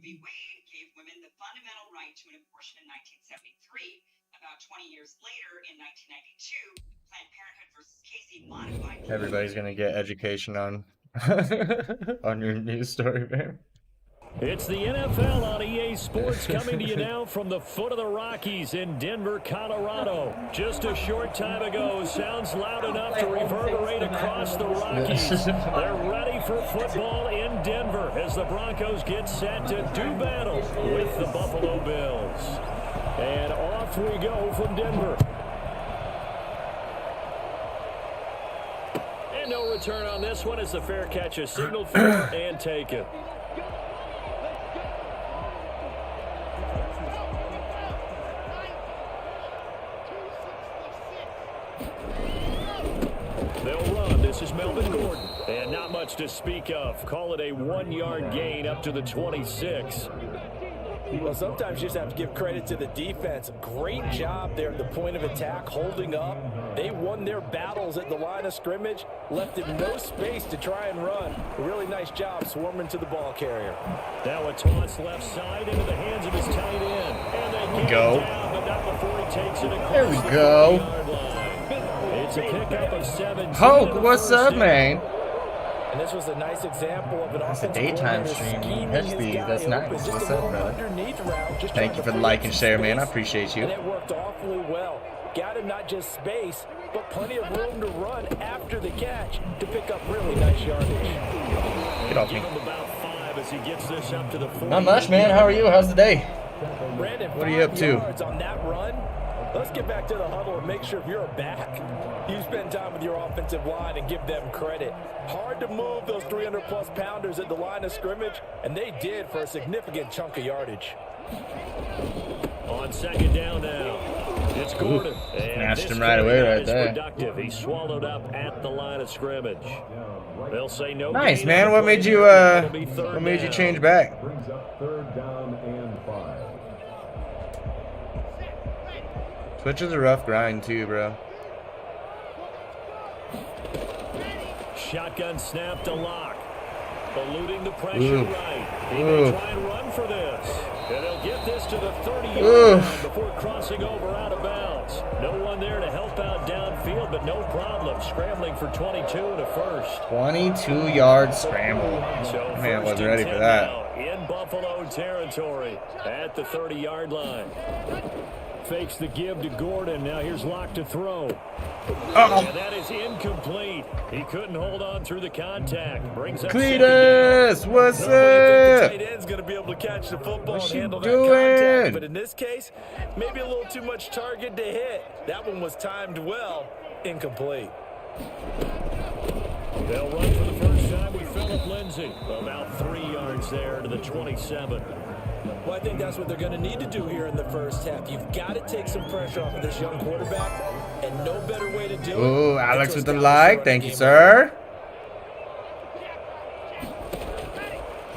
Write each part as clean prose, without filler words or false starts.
v. Wade gave women the fundamental right to an abortion in 1973. About 20 years later, in 1992, Planned Parenthood versus Casey modified. Everybody's gonna get education on on your news story, man. It's the NFL on EA Sports coming to you now from the foot of the Rockies in Denver, Colorado. Just a short time ago, sounds loud enough to reverberate across the Rockies. They're ready for football in Denver as the Broncos get set to do battle with the Buffalo Bills. And off we go from Denver. And no return on this one as the fair catch is signaled for and taken. They'll run. This is Melvin Gordon. And not much to speak of. Call it a 1-yard gain up to the 26. Well, sometimes you just have to give credit to the defense. Great job there at the point of attack, holding up. They won their battles at the line of scrimmage, left him no space to try and run. A really nice job swarming to the ball carrier. Now a toss left side into the hands of his tight end. And they get Go. it down, but not before he takes it across There we the go. 30-yard line. It's a pickup of 17. Hulk, what's up, man? And this was a nice example of an That's a offensive daytime coordinator stream. scheming Catch his these. guy That's open, nice. just What's a up, brother? underneath route, just Thank trying you for to the free like up and some share, man. I space. appreciate you. And it worked awfully well. Got him not just space, but plenty of room to run after the catch to pick up really nice yardage. Get off me. Give him about 5 as he gets this up to the 40. Not much, man. How are you? How's the day? Brandon, What are you up to? 5 yards on that run. Let's get back to the huddle and make sure if you're a back, you spend time with your offensive line and give them credit. Hard to move those 300-plus pounders at the line of scrimmage, and they did for a significant chunk of yardage. On second down now, it's Gordon. And Snatched this him right away carry right is there. productive. He's swallowed up at the line of scrimmage. They'll say no. Nice, gain man. on What the made play you there. It'll be third what made you down. change back? Brings up 3rd down and 5. Twitch is a rough grind too, bro. Shotgun snap to Lock. Eluding the pressure Ooh. right. He Ooh. may try and run for this. And he'll get this to the 30-yard Ooh. line before crossing over out of bounds. No one there to help out downfield, but no problem. Scrambling for 22 and a first. 22-yard scramble. So Man, first wasn't and ready 10 for that. now in Buffalo territory at the 30-yard line. Fakes the give to Gordon. Now here's Lock to throw. Uh-oh. And that is incomplete. He couldn't hold on through the contact. Brings up Cletus, what's The tight up? end's going to be able to catch the football What's and she handle that doing? contact. But in this case, maybe a little too much target to hit. That one was timed well. Incomplete. They'll run for the first time with Phillip Lindsay. About 3 yards there to the 27. Well, I think that's what they're going to need to do here in the first half. You've got to take some pressure off of this young quarterback, and no better way to do it. Ooh, Alex than with to the establish like. running Thank you, game. sir.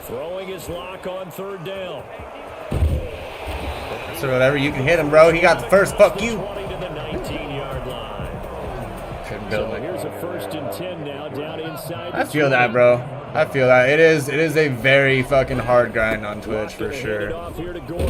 Throwing his Lock on 3rd down. So whatever, you can hit him, bro. He got the first. Fuck you. 20 to the 19-yard line. Couldn't So build it. here's a 1st and 10 now down inside. I feel that, bro. I feel that. It is a very fucking hard grind on Twitch for sure. Off here to Gordon.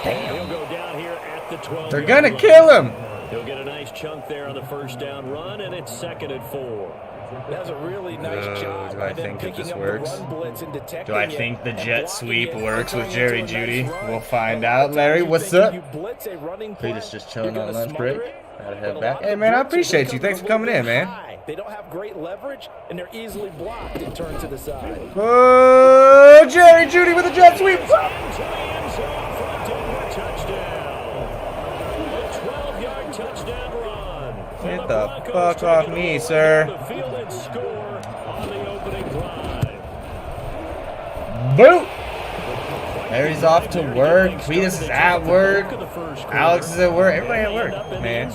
He'll go down here at the 12. They're gonna kill him. He'll get a nice chunk there on the first down run, and it's 2nd and 4. That's a really nice job. do I by them think that picking this up works? The run blitz and detecting Do I it think the and jet blocking sweep it, works with turning Jerry into a Jeudy? nice run. We'll find A lot out. of Larry, times you what's think up? You blitz a running play, Cletus just you're chilling on gonna lunch smother break. it, Gotta but head a back. lot Hey, of man, I blitzes, they appreciate you. come Thanks from for a coming little in, bit man. high. They don't have great leverage, and they're easily blocked and turned to the side. Oh, Jerry Jeudy with a jet sweep. Into the end zone for a Denver touchdown. A 12-yard touchdown run. Get the fuck off me, sir. The field and score on the opening drive. Boot. Larry's off to work. Cletus is at work. Alex is at work. Everybody at work, man.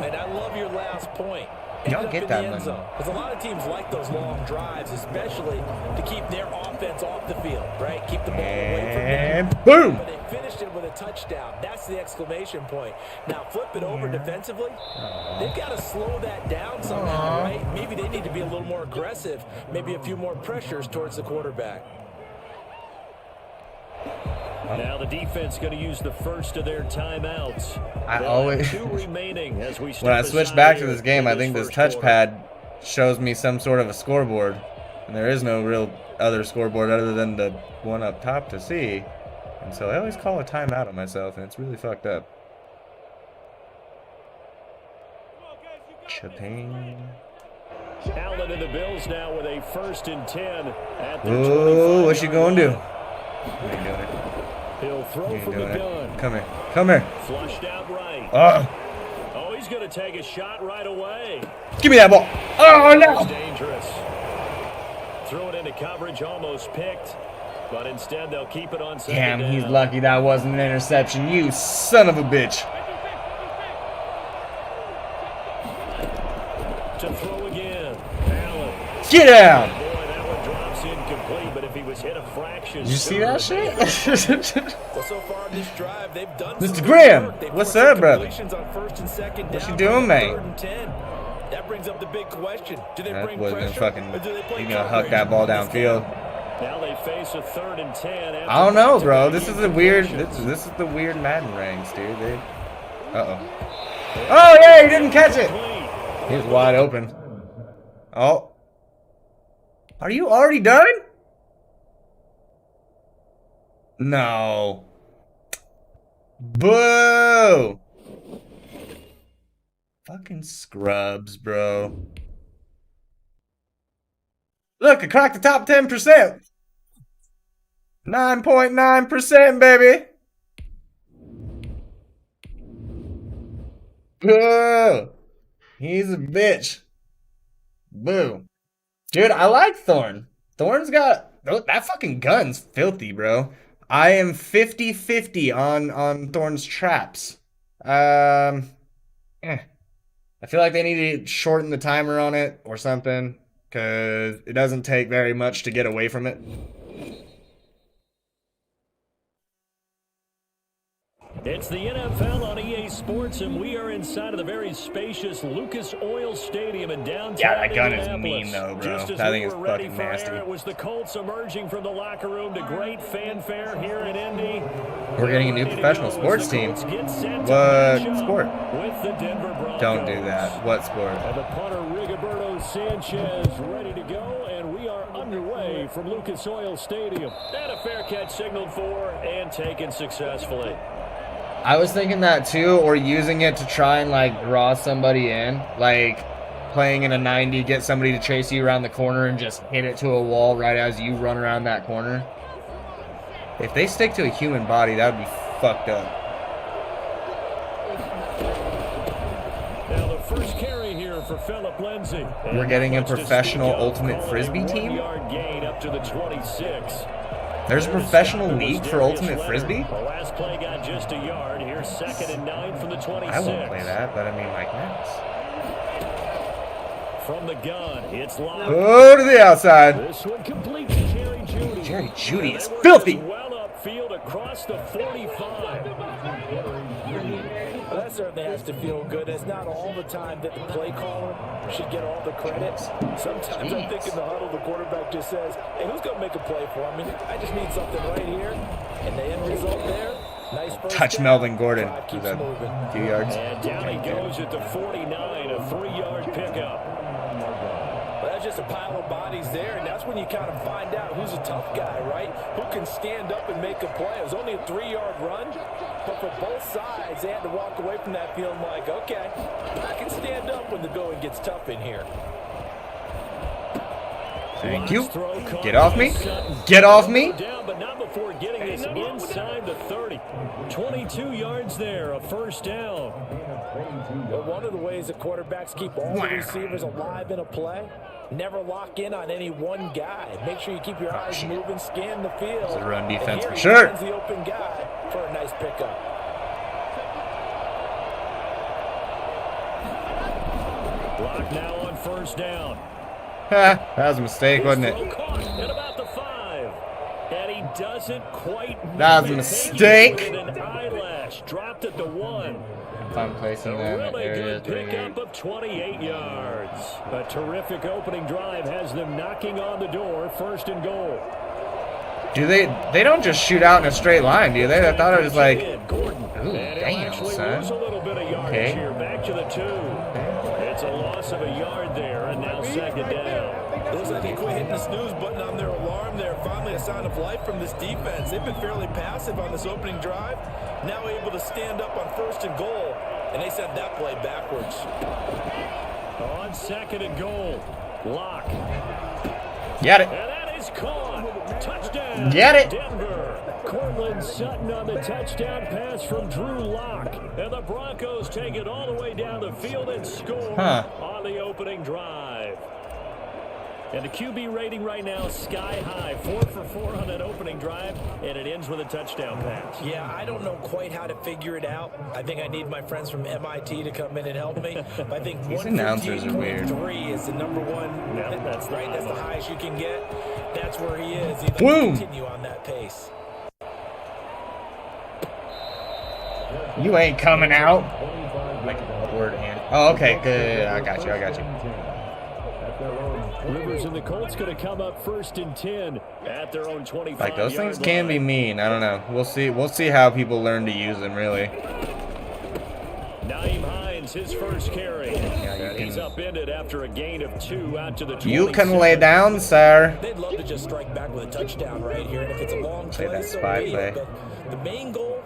And I love your last point. Y'all End up get in that the end money. zone. Because a lot of teams like those long drives, especially to keep their offense off the field, right? Keep the ball away from them. And boom. But they finished it with a touchdown. That's the exclamation point. Now flip it over defensively. They've got to slow that down somehow, right? Maybe they need to be a little more aggressive. Maybe a few more pressures towards the quarterback. Now the defense going to use the first of their timeouts. I always, two remaining as we when I switch back to this game, I think this touchpad shows me some sort of a scoreboard. And there is no real other scoreboard other than the one up top to see. And so I always call a timeout on myself, and it's really fucked up. Chapin. Allen and the Bills now with a 1st and 10 at the 25. Ooh, what's she going to do? You ain't doing it. He'll throw You ain't from the doing gun. it. Come here. Come here. Flushed out right. Oh, He's going to take a shot right away. give me that ball. Oh, That's no. dangerous. Threw it into coverage, almost picked. But instead, they'll keep it on second Damn, down. he's lucky that wasn't an interception. You son of a bitch. To throw again. Allen. Get down. Boy, that one drops incomplete, but if he was hit a fraction. Did you see that shit? Well, so far on this drive, they've done Mr. some Graham, good work. They've what's forced up, brother? completions on 1st and 2nd What you down, doing, but mate? 3rd and 10. That brings up the big question. Do they That bring wasn't pressure, fucking. or do they play You gonna huck coverage? that ball downfield? Now they face a 3rd and 10. I don't know, bro. This is a weird. This is the weird Madden ranks, dude. Oh yeah, he didn't catch it. He was wide open. Oh, are you already done? No. Boo. Fucking scrubs, bro. Look, I cracked the top 10%. 9.9%, baby. Boo. He's a bitch. Boo. Dude, I like Thorn. Thorn's got... That fucking gun's filthy, bro. I am 50-50 on Thorn's traps. I feel like they need to shorten the timer on it or something, because it doesn't take very much to get away from it. It's the NFL on EA Sports, and we are inside of the very spacious Lucas Oil Stadium in downtown Yeah, that gun is Indianapolis. mean, though, bro. Just as That we thing is were ready fucking for nasty. air, it was the Colts emerging from the locker room to great fanfare here in Indy. We're getting a new Ready to professional go as sports the team. Colts get set to What match up sport? with the Denver Broncos. Don't do that. What sport? And the punter Rigoberto Sanchez ready to go, and we are underway from Lucas Oil Stadium. And a fair catch signaled for and taken successfully. I was thinking that too, or using it to try and like draw somebody in, like playing in a 90, get somebody to chase you around the corner and just hit it to a wall right as you run around that corner. If they stick to a human body, that would be fucked up. Now the first carry here for Phillip Lindsay. We're getting a professional ultimate frisbee team? 1-yard gain up to the 26. There's a professional league for ultimate frisbee? The last play got just a yard. Here's 2nd and 9 from the 26. I won't play that, but I mean like next. From the gun, it's locked. Go to the outside. This one complete to Jerry Jeudy. Jerry Jeudy is They were filthy. just well upfield across the 45. Well, that certainly has to feel good. It's not all the time that the play caller should get all the credit. Sometimes I think in the huddle, the quarterback just says, hey, who's going to make a play for me? I just need something right here. And the end result there, nice first Touch down. Melvin Gordon. Drive Is keeps that moving. 2 yards? And down he goes at the 49, a 3-yard pickup. But that's just a pile of bodies there, and that's when you kind of find out who's a tough guy, right? Who can stand up and make a play. It was only a 3-yard run, but for both sides, they had to walk away from that feeling like, okay, I can stand up when the going gets tough in here. Thank you. Throw caught Get off by me. Sutton. Get off me. Down, but not before getting this inside the 30. 22 yards there, a first down. Well, one of the ways that quarterbacks keep all the receivers alive in a play, never lock in on any one guy. Make sure you keep your eyes moving, scan the field. It's a run And defense here for he sure. finds the open guy for a nice pickup. Block now on first down. Ha, that was a mistake, wasn't Throw it? caught at about the 5. And he doesn't quite That was a mistake. With an eyelash, dropped at the 1. If I'm placing A them in really areas good where pickup of 28 yards. A terrific opening drive has them knocking on the door, 1st and goal. Do they don't just shoot out in a straight line, do they? I thought it was like, Gordon. ooh, And he'll damn, actually son. lose a little bit of yardage Okay. here. Back to the 2. It's a loss of a yard there, and now 2nd down. Looks like they quit hitting the snooze button on their alarm there. Finally a sign of life from this defense. They've been fairly passive on this opening drive. Now able to stand up on 1st and goal. And they sent that play backwards. On 2nd and goal. Lock. Get it. And that is caught. Touchdown. Get it. Denver. Cortland Sutton on the touchdown pass from Drew Lock. And the Broncos take it all the way down the field and score on the opening drive. And the QB rating right now sky high. 4 for 4 on that opening drive, and it ends with a touchdown pass. Yeah, I don't know quite how to figure it out. I think I need my friends from MIT to come in and help me. But I think These announcers are weird. 115.3 is the number one. Yeah, that's right. That's the highest you can get. That's where he is. He'd like Boom. to continue on that pace. You ain't coming out. Like word and. Oh, okay, good. I got you. Rivers and the Colts going to come up 1st and 10 at their own 25. Like those things can be mean. I don't know. We'll see. We'll see how people learn to use them. Really. Naeem Hines, his first carry. And he's upended after a gain of 2 out to the 20. You can lay down, sir. They'd love to just strike back with a touchdown right here. And if it's a long Play play, that so spy be play. it. But the main goal,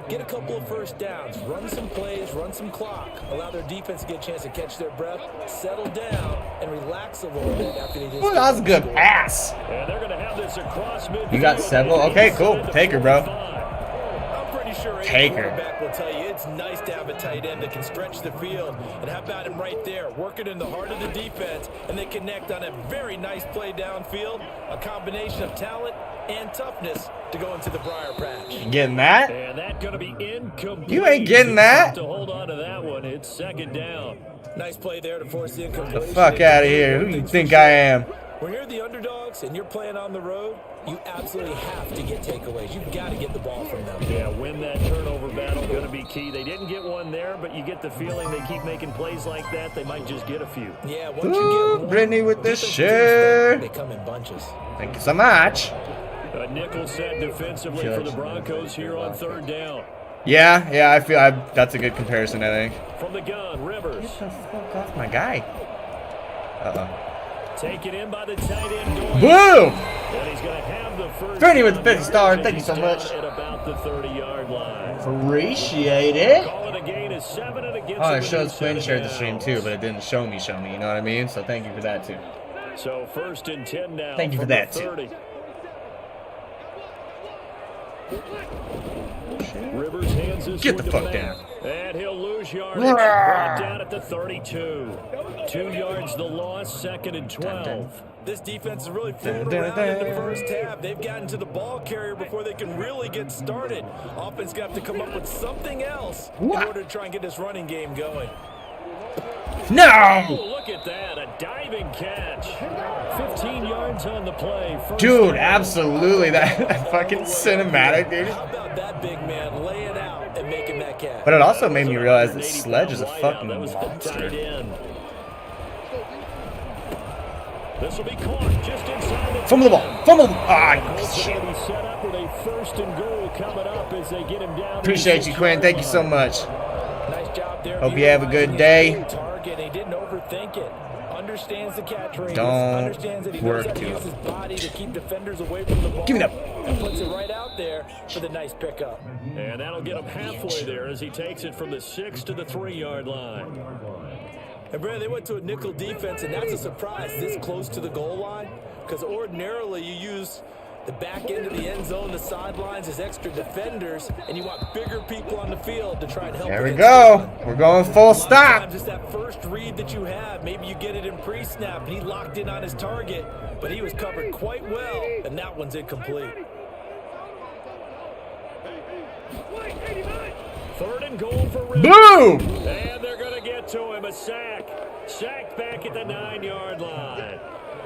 get a couple of first downs, run some plays, run some clock, allow their defense to get a chance to catch their breath, settle down, and relax a little bit after they just... Ooh, that was a good pass. And they're going to have this across midfield. You got several? Okay, cool. Take her, bro. I'm pretty sure any Take her. quarterback will tell you it's nice to have a tight end that can stretch the field. And how about him right there, working in the heart of the defense, and they connect on a very nice play downfield, a combination of talent and toughness to go into the briar patch. Getting that? And that's going to be incomplete. You ain't getting that. To hold on to that one. It's 2nd down. Nice play there to force the The incompletion. fuck out of here. Who you think I am? When you're the underdogs and you're playing on the road, you absolutely have to get takeaways. You've got to get the ball from them. Yeah, win that turnover battle, going to be key. They didn't get one there, but you get the feeling they keep making plays like that, they might just get a few. Yeah, once you Ooh, get one, Brittany with the get those teams share. They come in bunches. Thank you so much. A nickel set defensively for the Broncos here on 3rd down. Yeah, I feel that's a good comparison, I think. From the gun, Rivers. Get the fuck off my guy. Uh-oh. Taken in by the tight end. Doyle. Boom! And he's going to have the first. Brittany with the down 50 star. here. Thank you so He's much. down At about the 30-yard line. Appreciate it. Calling a gain is 7 and against. Oh, it shows Quinn shared the stream too, but it didn't show me, you know what I mean? So thank you for that too. So 1st and 10 now. Thank you for from the that, too. 30. Rivers hands this Get one the to fuck Matt. down. And he'll lose yardage. Brought down at the 32. 2 yards the loss, 2nd and 12. This defense is really floating around in the first half. They've gotten to the ball carrier before they can really get started. Offense got to come up with something else in order to try and get this running game going. No! Oh, look at that. A diving catch. 15 yards on the play. Dude, absolutely. That fucking cinematic, dude. How about that big man laying out and making that catch? But it also made me realize that Sledge is a fucking That was the tight monster. end. This will be caught just inside. Fumble the ball. Fumble the ball. Ah, Colts are shit. going to be set up with a 1st and goal coming up as they get him down. Appreciate you, Quinn. Thank you so much. Nice job there. Hope you have a good day. Target. He didn't overthink it. Understands the catch radius. Don't Understands that he work knows how to too use his body to keep defenders away from the ball. Give me that. And puts it right out there for the nice pickup. And that'll get him halfway there as he takes it from the 6 to the 3-yard line. And Brad, they went to a nickel defense, and that's a surprise this close to the goal line, because ordinarily you use the back end of the end zone, the sidelines as extra defenders, and you want bigger people on the field to try and help. There we against go. the run. We're going full stop. Sometimes it's that first read that you have. Maybe you get it in pre-snap, and he locked in on his target, but he was covered quite well, and that one's incomplete. 3rd and goal for Rivers. Boom! And they're going to get to him. A sack. Sacked back at the 9-yard line.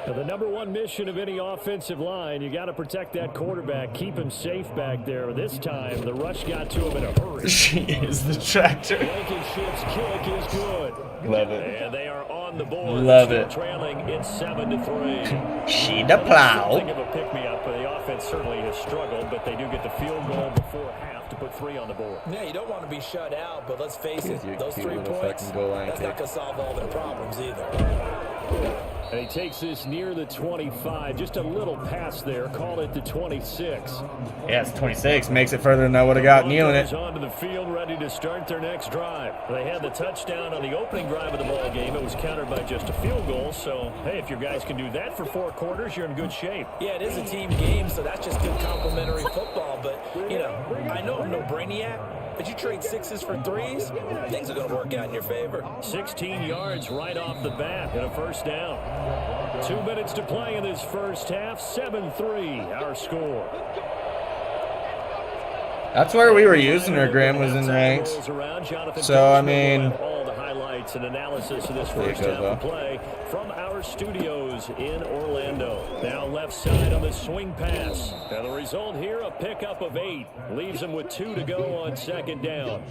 Now, the number one mission of any offensive line, you got to protect that quarterback, keep him safe back there. This time, the rush got to him in a hurry. She is the tractor. Blankenship's kick is good. Love it. And they are on on the board. Love Still it. Trailing, it's 7-3. She the plow. Something of a pick-me-up. The offense certainly has struggled, but they do get the field goal before half to put 3 on the board. Yeah, you don't want to be shut out, but let's face it, those 3 little points, fucking goal line that's not kick. going to solve all their problems either. And he takes this near the 25. Just a little pass there. Call it the 26. Yeah, it's 26. Makes it further than I would have got kneeling it. Onto the field, ready to start their next drive. They had the touchdown on the opening drive of the ball game. It was countered by just a field goal. So, hey, if your guys can do that for 4 quarters, you're in good shape. Yeah, it is a team game, so that's just good complimentary football. But, you know, I know I'm no brainiac, but you trade 6s for 3s, things are going to work out in your favor. 16 yards right off the bat and a first down. 2 minutes to play in this first half. 7-3, our score. That's where we were using her. Graham was in ranks. So, I mean, all the highlights and analysis of this first half of play from our studios in Orlando. Now left side on the swing pass. And the result here, a pickup of 8. Leaves them with 2 to go on second down.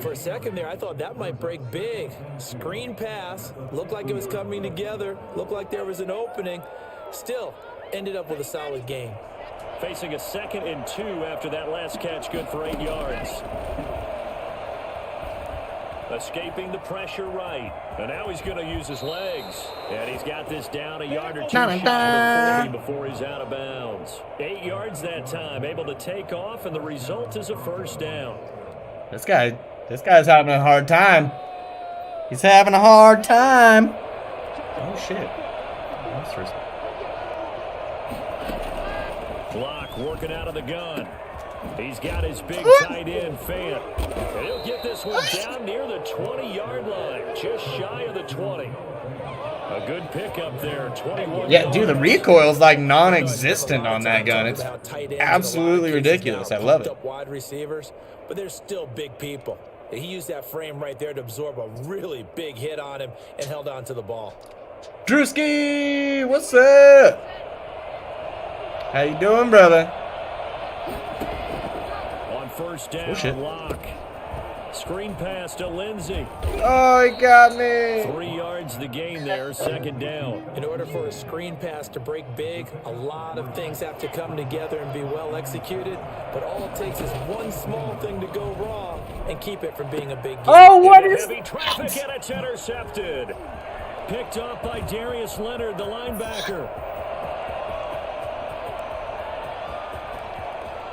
For a second there, I thought that might break big. Screen pass. Looked like it was coming together. Looked like there was an opening. Still, ended up with a solid game. Facing a 2nd and 2 after that last catch, good for 8 yards. Escaping the pressure right. And now he's going to use his legs. And he's got this down a yard or 2 shy of the 40 before he's out of bounds. 8 yards that time, able to take off, and the result is a first down. This guy's having a hard time. He's having a hard time. Oh, shit. Block working out of the gun. He's got his big tight end fan. And he'll get this one down near the 20-yard line, just shy of the 20. A good pickup there, 21. Yeah, dude, the recoil's like non-existent on that gun. It's absolutely ridiculous. I love it. Wide receivers, but they're still big people. He used that frame right there to absorb a really big hit on him and held on to the ball. Drewski, what's up? How you doing, brother? On first down, Lock. Screen pass to Lindsey. Oh, he got me. 3 yards the gain there, second down. In order for a screen pass to break big, a lot of things have to come together and be well executed. But all it takes is one small thing to go wrong and keep it from being a big game. Oh, what is heavy traffic and it's intercepted. Picked up by Darius Leonard, the linebacker.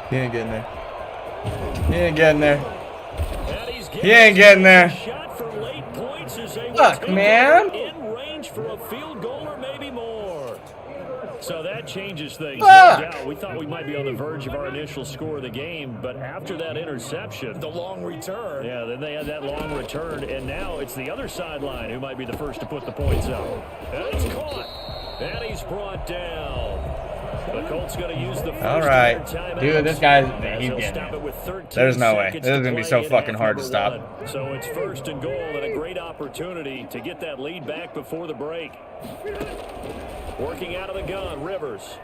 He ain't getting there. He ain't getting there. He ain't getting there. Shot for late points as they Fuck, man. In range for a field goal or maybe more. So that changes things. Fuck. No doubt. We thought we might be on the verge of our initial score of the game, but after that interception, The long return. yeah, then they had that long return, and now it's the other sideline who might be the first to put the points up. And it's caught. And he's brought down. The Colts going to use the first Alright. Dude, this guy, he's getting stop it. it with 13 There's no way. seconds This is to going to be play so in fucking half hard to number stop. 1. So it's first and goal and a great opportunity to get that lead back before the break. Working out of the gun, Rivers.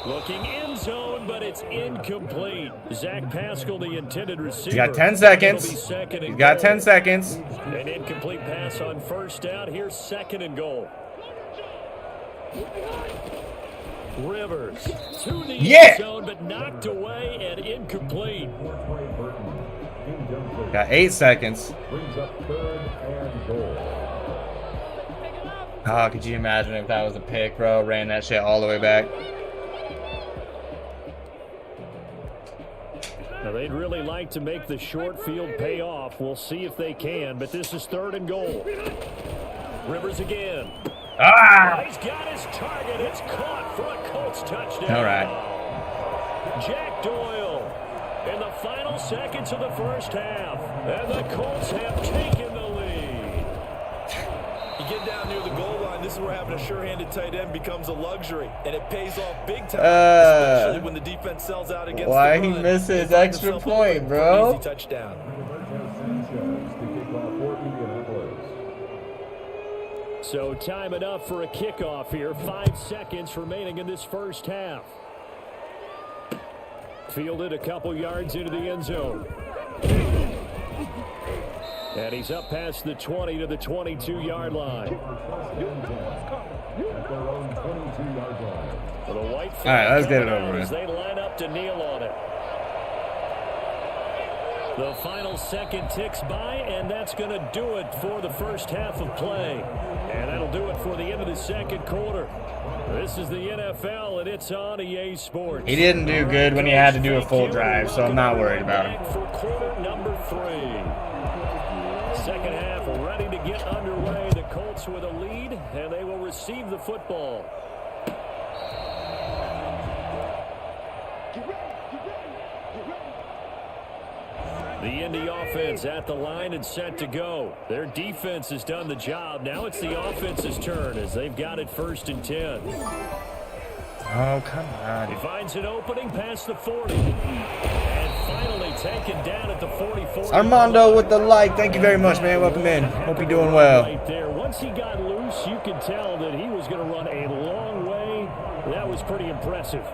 Looking in zone, but it's incomplete. Zach Pascal, the intended receiver. He's got 10 seconds. He's got 10 seconds. An incomplete pass on first down. Here's second and goal. Rivers to the end zone, but knocked away and incomplete. Got 8 seconds. Oh, could you imagine if that was a pick, bro? Ran that shit all the way back. Now, they'd really like to make the short field pay off. We'll see if they can, but this is third and goal. Rivers again. Ah! He's got his target. It's caught for a Colts touchdown. All right. Jack Doyle in the final seconds of the first half. And the Colts have taken the lead. You get down near the goal line, this is where having a sure-handed tight end becomes a luxury, and it pays off big time, especially when the defense sells out against Why the he run. missed his extra point, bro? Easy touchdown. So time enough for a kickoff here. 5 seconds remaining in this first half. Fielded a couple yards into the end zone. And he's up past the 20 to the 22-yard line. At their own 22-yard line. For the white All right, let's get it flag over as with. they line up to kneel on it. The final second ticks by, and that's going to do it for the first half of play. And that'll do it for the end of the second quarter. This is the NFL, and it's on EA Sports. He didn't do good when he had to do a full drive, so I'm not worried about him. For quarter number 3. Second half ready to get underway. The Colts with a lead, and they will receive the football. The Indy offense at the line and set to go. Their defense has done the job. Now it's the offense's turn as they've got it 1st and 10. Oh, come He on. finds an opening past the 40. And finally taken down at the 44. Armando with the like. Thank you very much, man. Welcome in. Hope you're doing well. Right there. Once he got loose, you could tell that he was going to run a long way. That was pretty impressive.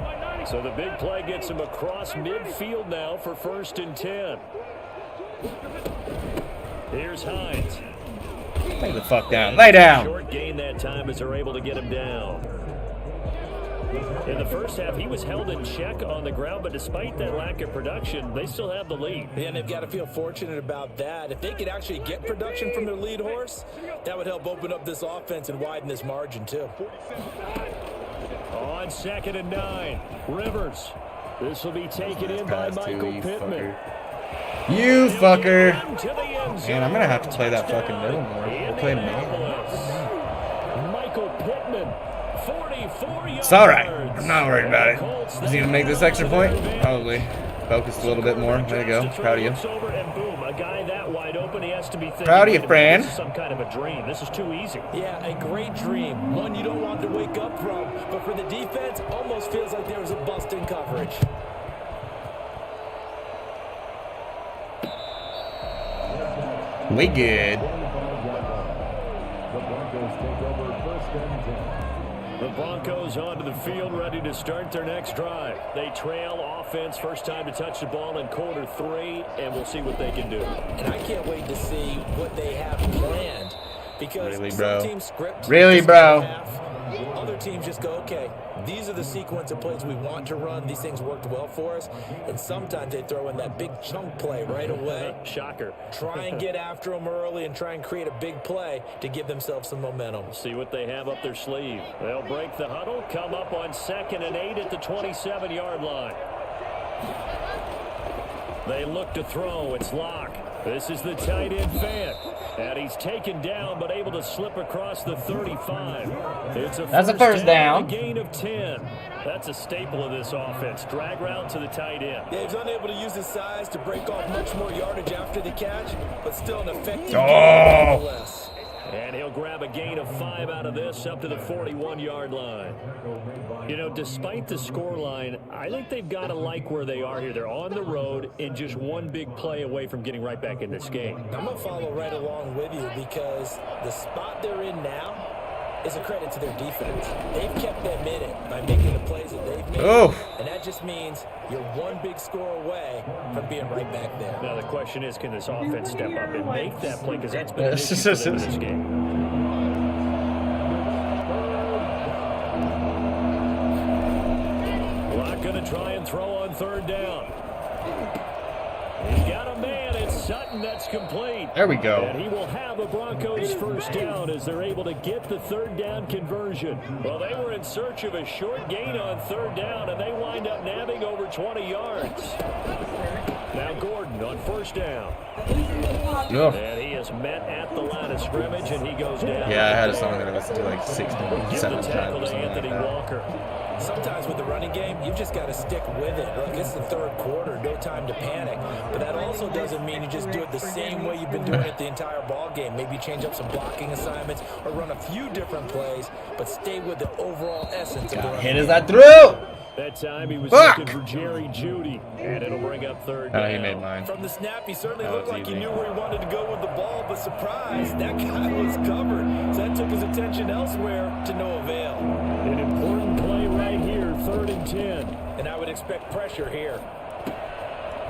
So the big play gets him across midfield now for 1st and 10. Here's Hines. Lay the fuck down. Lay down. Short gain that time as they're able to get him down. In the first half, he was held in check on the ground, but despite that lack of production, they still have the lead. Yeah, and they've got to feel fortunate about that. If they could actually get production from their lead horse, that would help open up this offense and widen this margin, too. On 2nd and 9, Rivers. This will be taken in by Michael Pittman. You fucker. To the end zone. Man, I'm going to have to play that fucking middle more. We'll play man. Michael Pittman, 44 yards. It's all right. I'm not worried about it. Is he going to make this extra point? Probably. Focused a little bit more. There you go. Proud of you. Over and boom, a guy that wide open, he has to be thinking, Proud of you, Fran. This is some kind of a dream. This is too easy. Yeah, a great dream. One you don't want to wake up from. But for the defense, almost feels like there was a bust in coverage. We good. The Broncos take over 1st and 10. The Broncos onto the field, ready to start their next drive. They trail offense, first time to touch the ball in quarter 3, and we'll see what they can do. And I can't wait to see what they have planned. Because Really, some bro? teams script Really, the bro? second half. Other teams just go, okay, these are the sequence of plays we want to run. These things worked well for us. And sometimes they throw in that big chunk play right away. Shocker. Try and get after them early and try and create a big play to give themselves some momentum. See what they have up their sleeve. They'll break the huddle, come up on 2nd and 8 at the 27-yard line. They look to throw. It's Locke. This is the tight end Fant. And he's taken down, but able to slip across the 35. That's a first down. A gain of 10. That's a staple of this offense. Drag route to the tight end. Yeah, he's unable to use his size to break off much more yardage after the catch, but still an effective Oh. game nonetheless. And he'll grab a gain of 5 out of this up to the 41-yard line. You know, despite the scoreline, I think they've got to like where they are here. They're on the road and just one big play away from getting right back in this game. I'm going to follow right along with you because the spot they're in now is a credit to their defense. They've kept them in it by making the plays that they've made. Oh. And that just means you're one big score away from being right back there. Now, the question is, can this offense step up and make that play? Because that's been an issue for them in this game. Locke going to try and throw on 3rd down. He's got a man. It's Sutton. That's complete. There we go. And he will have a Broncos first down as they're able to get the 3rd down conversion. Well, they were in search of a short gain on 3rd down, and they wind up nabbing over 20 yards. Now Gordon on 1st down. Ugh. And he is met at the line of scrimmage, and he goes down. Yeah, I had a song that I listened to like 16, Give 7 the times tackle or to something like Anthony that. Walker. Sometimes with the running game, you've just got to stick with it. Look, it's the 3rd quarter, no time to panic. But that also doesn't mean you just do it the same way you've been doing it the entire ball game. Maybe change up some blocking assignments or run a few different plays, but stay with the overall essence of the running Hit game. as I threw. That time he was Fuck! looking for Jerry Judy, and it'll bring up 3rd down. Oh, he made mine. From the snap, he certainly That looked was like he easy. knew where he wanted to go with the ball, but surprise, that guy was covered. So that took his attention elsewhere to no avail. An important play right here, 3rd and 10. And I would expect pressure here.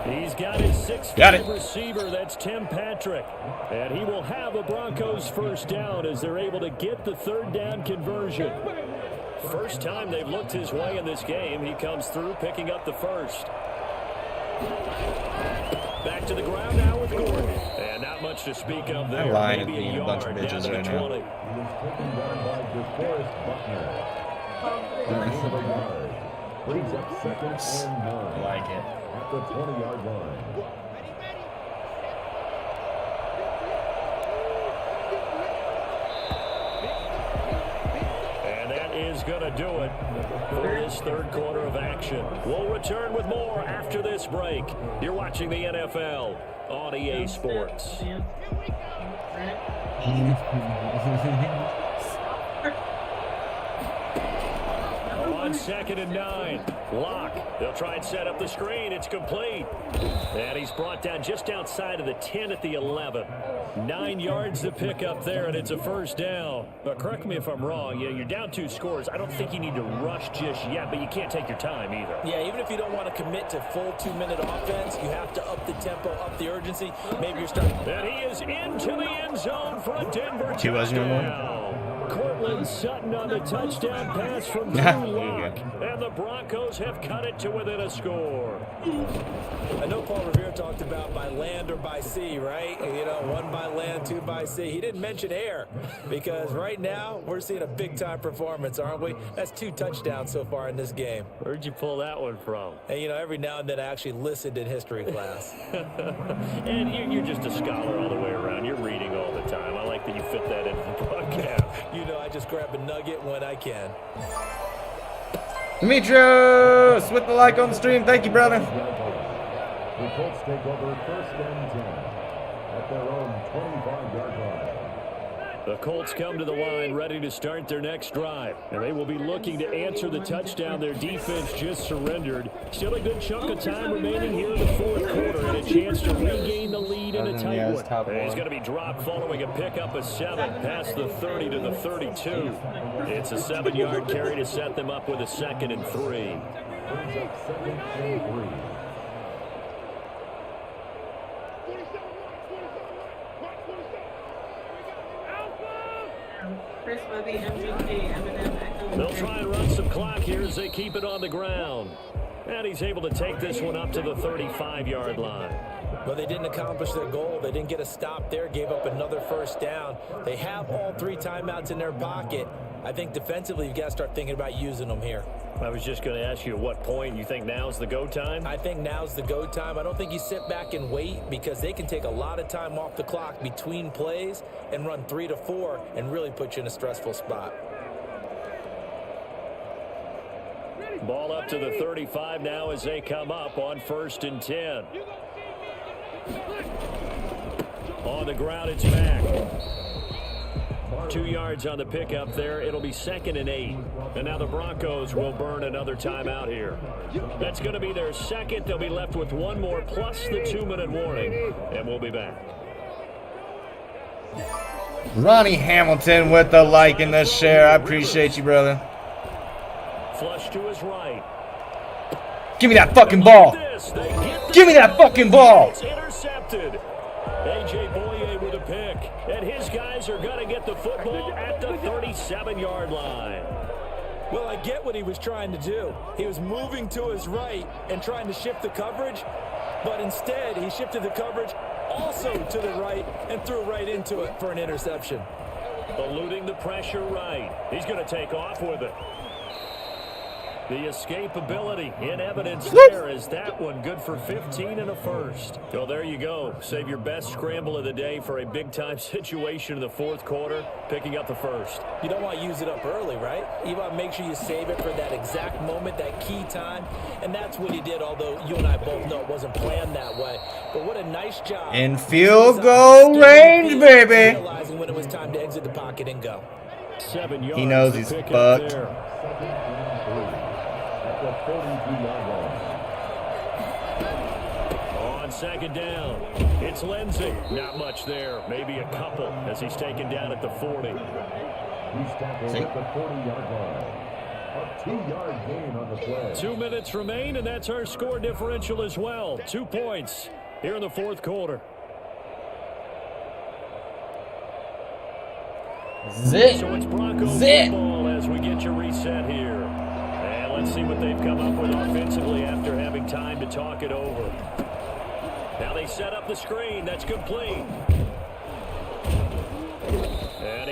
He's got his sixth receiver. That's Tim Patrick. And he will have a Broncos first down as they're able to get the third down conversion. First time they've looked his way in this game. He comes through picking up the first. Back to the ground now with Gordon. And not much to speak of there. Line is Maybe being a bunch of yard down bitches to the right now. 20. He was taken down by DeForest Buckner. Gain of a yard. Brings up 2nd and 9. Like it. At the 20-yard line. And that is going to do it for this third quarter of action. We'll return with more after this break. You're watching the NFL on EA Sports. On 2nd and 9, Locke. They'll try and set up the screen. It's complete. And he's brought down just outside of the 10 at the 11. 9 yards to pick up there, and it's a first down. But correct me if I'm wrong. Yeah, you're down 2 scores. I don't think you need to rush just yet, but you can't take your time either. Yeah, even if you don't want to commit to full 2-minute offense, you have to up the tempo, up the urgency. Maybe you're starting. And he is into the end zone for a Denver He wasn't your touchdown. Cortland Sutton on the touchdown pass from Drew There you Lock. And the Broncos have cut it to within a score. I know Paul Revere talked about by land or by sea, right? You know, 1 by land, 2 by sea. He didn't mention air because right now we're seeing a big-time performance, aren't we? That's 2 touchdowns so far in this game. Where'd you pull that one from? And, you know, every now and then I actually listened in history class. And you're just a scholar all the way around. You're reading all the time. I like that you fit that into the broadcast. You know, I just grab a nugget when I can. Demetrius with the like on the stream. Thank you, brother. The Colts take over 1st and 10 at their own 25-yard line. The Colts come to the line ready to start their next drive. And they will be looking to answer the touchdown their defense just surrendered. Still a good chunk of time remaining here in the fourth quarter and a chance to regain the lead in a tight one. And he's going to be dropped following a pickup of 7 past the 30 to the 32. It's a 7-yard carry to set them up with a 2nd and 3. Brings up 2nd and 3. They'll try and run some clock here as they keep it on the ground. And he's able to take this one up to the 35-yard line. But they didn't accomplish their goal. They didn't get a stop there, gave up another first down. They have all 3 timeouts in their pocket. I think defensively you've got to start thinking about using them here. I was just going to ask you at what point you think now's the go time? I think now's the go time. I don't think you sit back and wait because they can take a lot of time off the clock between plays and run 3 to 4 and really put you in a stressful spot. Ball up to the 35 now as they come up on 1st and 10. On the ground, it's back. 2 yards on the pickup there. It'll be 2nd and 8. And now the Broncos will burn another timeout here. That's going to be their 2nd. They'll be left with 1 more plus the 2-minute warning. And we'll be back. Ronnie Hamilton with the like and the share. I appreciate you, brother. Flush to his right. Give me that fucking ball. Give me that fucking ball. It's intercepted. A.J. Boye with a pick. And his guys are going to get the football at the 37-yard line. Well, I get what he was trying to do. He was moving to his right and trying to shift the coverage, but instead he shifted the coverage also to the right and threw right into it for an interception. Eluding the pressure right. He's going to take off with it. The escapability in evidence there is that one good for 15 and a first. So there you go. Save your best scramble of the day for a big-time situation in the fourth quarter, picking up the first. You don't want to use it up early, right? You want to make sure you save it for that exact moment, that key time. And that's what he did, although you and I both know it wasn't planned that way. But what a nice job. In field goal range, baby. Realizing when it was time to exit the pocket and go. 7 yards. He knows he's fucked. On 2nd down, it's Lindsey. Not much there, maybe a couple as he's taken down at the 40. He's tackled at the 40-yard line. A 2-yard gain on the play. 2 minutes remain, and that's our score differential as well. 2 points here in the fourth quarter. Zit. So it's Broncos Zit. football as we get your reset here. And let's see what they've come up with offensively after having time to talk it over. Now they set up the screen. That's complete.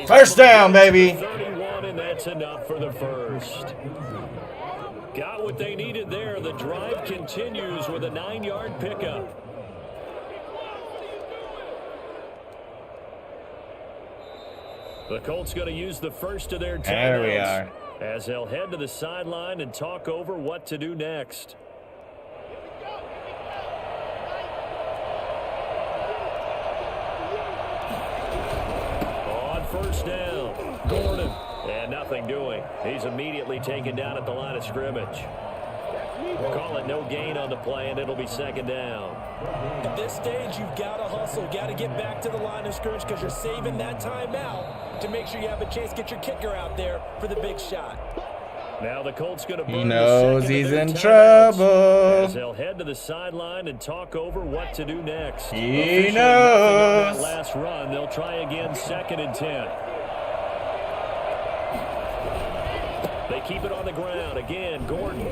First down, baby. 31, and that's enough for the first. Got what they needed there. The drive continues with a 9-yard pickup. The Colts going to use the first of their timeouts. There we are. As they'll head to the sideline and talk over what to do next. On first down, Gordon. And nothing doing. He's immediately taken down at the line of scrimmage. Call it no gain on the play, and it'll be second down. At this stage, you've got to hustle. Got to get back to the line of scrimmage because you're saving that timeout to make sure you have a chance to get your kicker out there for the big shot. Now the Colts going to burn He knows the second of he's their in timeouts trouble. as they'll head to the sideline and talk over what to do next. He Officially nothing on knows. that last run. They'll try again, 2nd and 10. They keep it on the ground. Again, Gordon.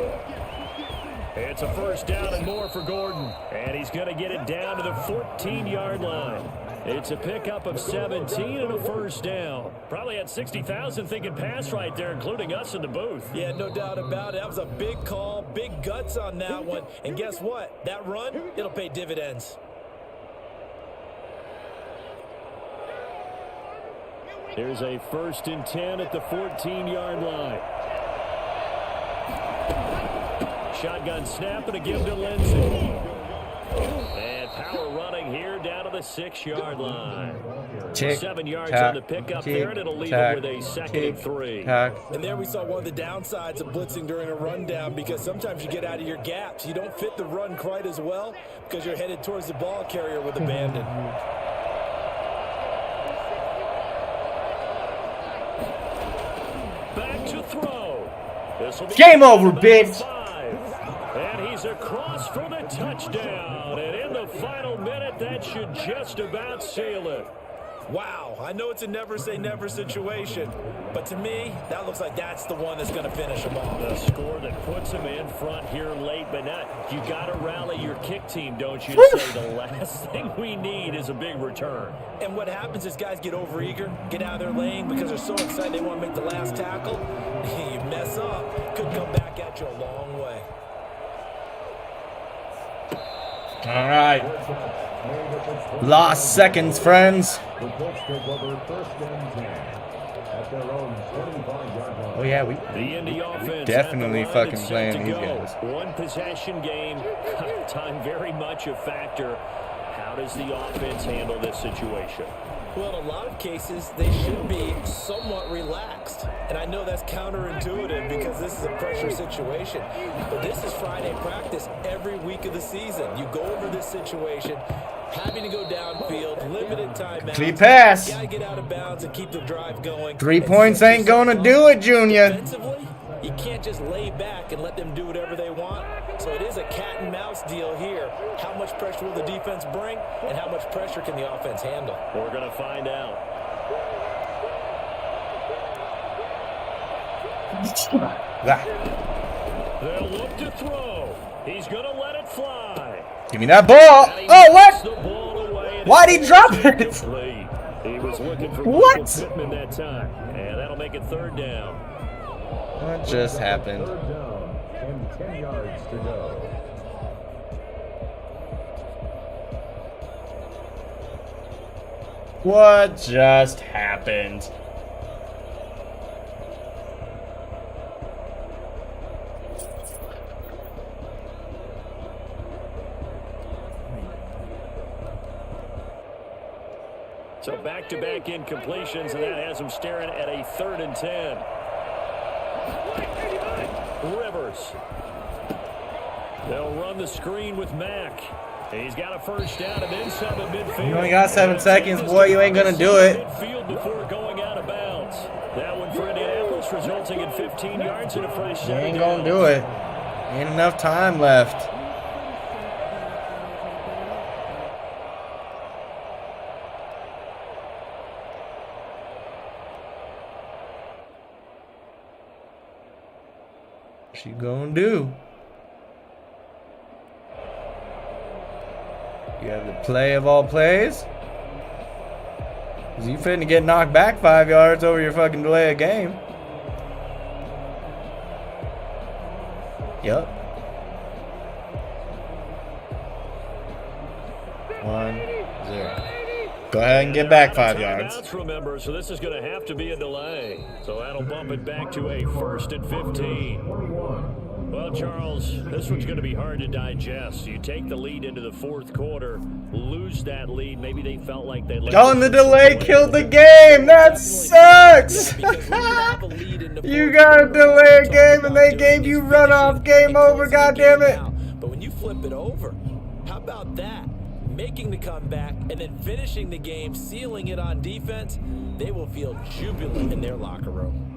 It's a first down and more for Gordon. And he's going to get it down to the 14-yard line. It's a pickup of 17 and a first down. Probably had 60,000 thinking pass right there, including us in the booth. Yeah, no doubt about it. That was a big call, big guts on that one. And guess what? That run, it'll pay dividends. Here's a 1st and 10 at the 14-yard line. Shotgun snap and a give to Lindsey. And power running here down to the 6-yard line. 7 yards on the pickup there, and it'll leave it with a 2nd and 3. And there we saw one of the downsides of blitzing during a rundown because sometimes you get out of your gaps. You don't fit the run quite as well because you're headed towards the ball carrier with abandon. Back to throw. This'll be Game over, bitch. 5. And he's across for the touchdown. And in the final minute, that should just about seal it. Wow, I know it's a never say never situation, but to me, that looks like that's the one that's going to finish them off. The score that puts him in front here late, but not. You got to rally your kick team, don't you? To say the last thing we need is a big return. And what happens is guys get overeager, get out of their lane because they're so excited they want to make the last tackle. You mess up, could come back at you a long way. All right. Lost seconds, friends. The Colts take over 1st and 10 at their own 25-yard line. Oh yeah, we The Indy offense definitely at the line fucking and set playing to these go. guys. One possession game, time very much a factor. How does the offense handle this situation? Well, in a lot of cases, they should be somewhat relaxed. And I know that's counterintuitive because this is a pressure situation. But this is Friday practice every week of the season. You go over this situation, having to go downfield, limited timeouts. Complete pass. You got to get out of bounds and keep the drive going. 3 points ain't gonna do it, Junior. Defensively, you can't just lay back and let them do whatever they want. So it is a cat and mouse deal here. How much pressure will the defense bring, and how much pressure can the offense handle? We're going to find out. They'll look to throw. He's going to let it fly. Give me that ball. And he Oh, knocks what? the ball away, and Why'd he it's drop it? incomplete. He was looking for What? Michael Pittman that time. And that'll make it 3rd down. What just happened? 3rd down and 10 yards to go. What just happened? So back-to-back incompletions, and that has him staring at a 3rd and 10. Rivers. They'll run the screen with Mack. He's got a first down and then some at midfield. You only got 7 seconds, boy. You ain't gonna do it. Midfield before going out of bounds. That one for Indianapolis pass resulting in 15 yards and a fresh set. Ain't gonna do it. Ain't enough time left. What you gonna do? You have the play of all plays. Cause you finna get knocked back 5 yards over your fucking delay of game. Yup. 1-0. Go ahead and get back 5 yards. Remember, so this is going to have to be a delay. So that'll bump it back to a 1st and 15. Well, Charles, this one's going to be hard to digest. You take the lead into the fourth quarter, lose that lead. Maybe they felt like they let Oh, and the delay killed the game. That sucks. You got to delay a game and they gave you runoff. Game over. God damn it. But when you flip it over, how about that? Making the comeback and then finishing the game, sealing it on defense, they will feel jubilant in their locker room.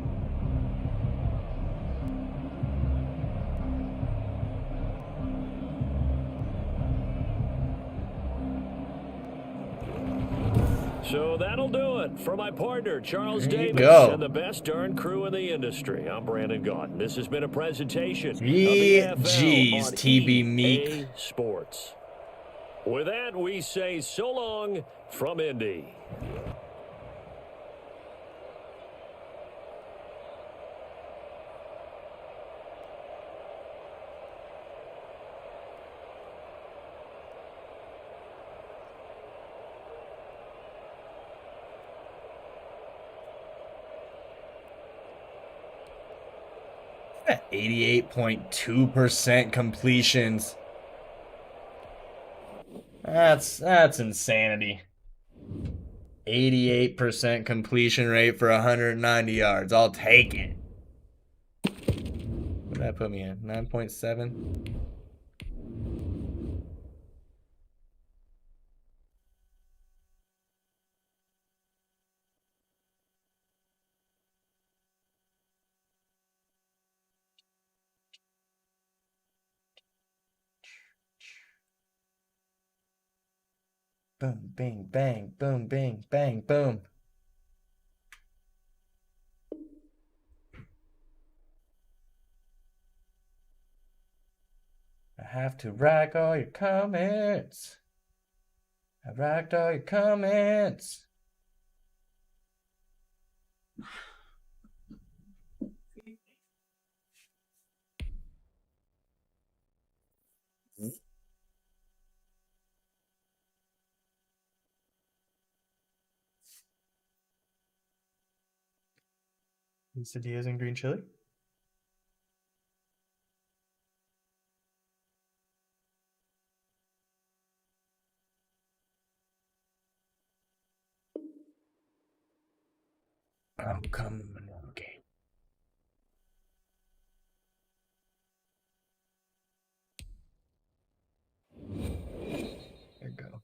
So that'll do it for my partner, Charles Davis, and the best darn crew in the industry. I'm Brandon Gaudin. This has been a presentation of the NFL Jeez, on TB Meek. EA Sports. With that, we say so long from Indy. At 88.2% completions. That's insanity. 88% completion rate for 190 yards. I'll take it. What did that put me in? 9.7? Boom, bing, bang, boom, bing, bang, boom. I have to rack all your comments. I racked all your comments. Quesadillas and green chili? Oh, come on. Okay. There you go.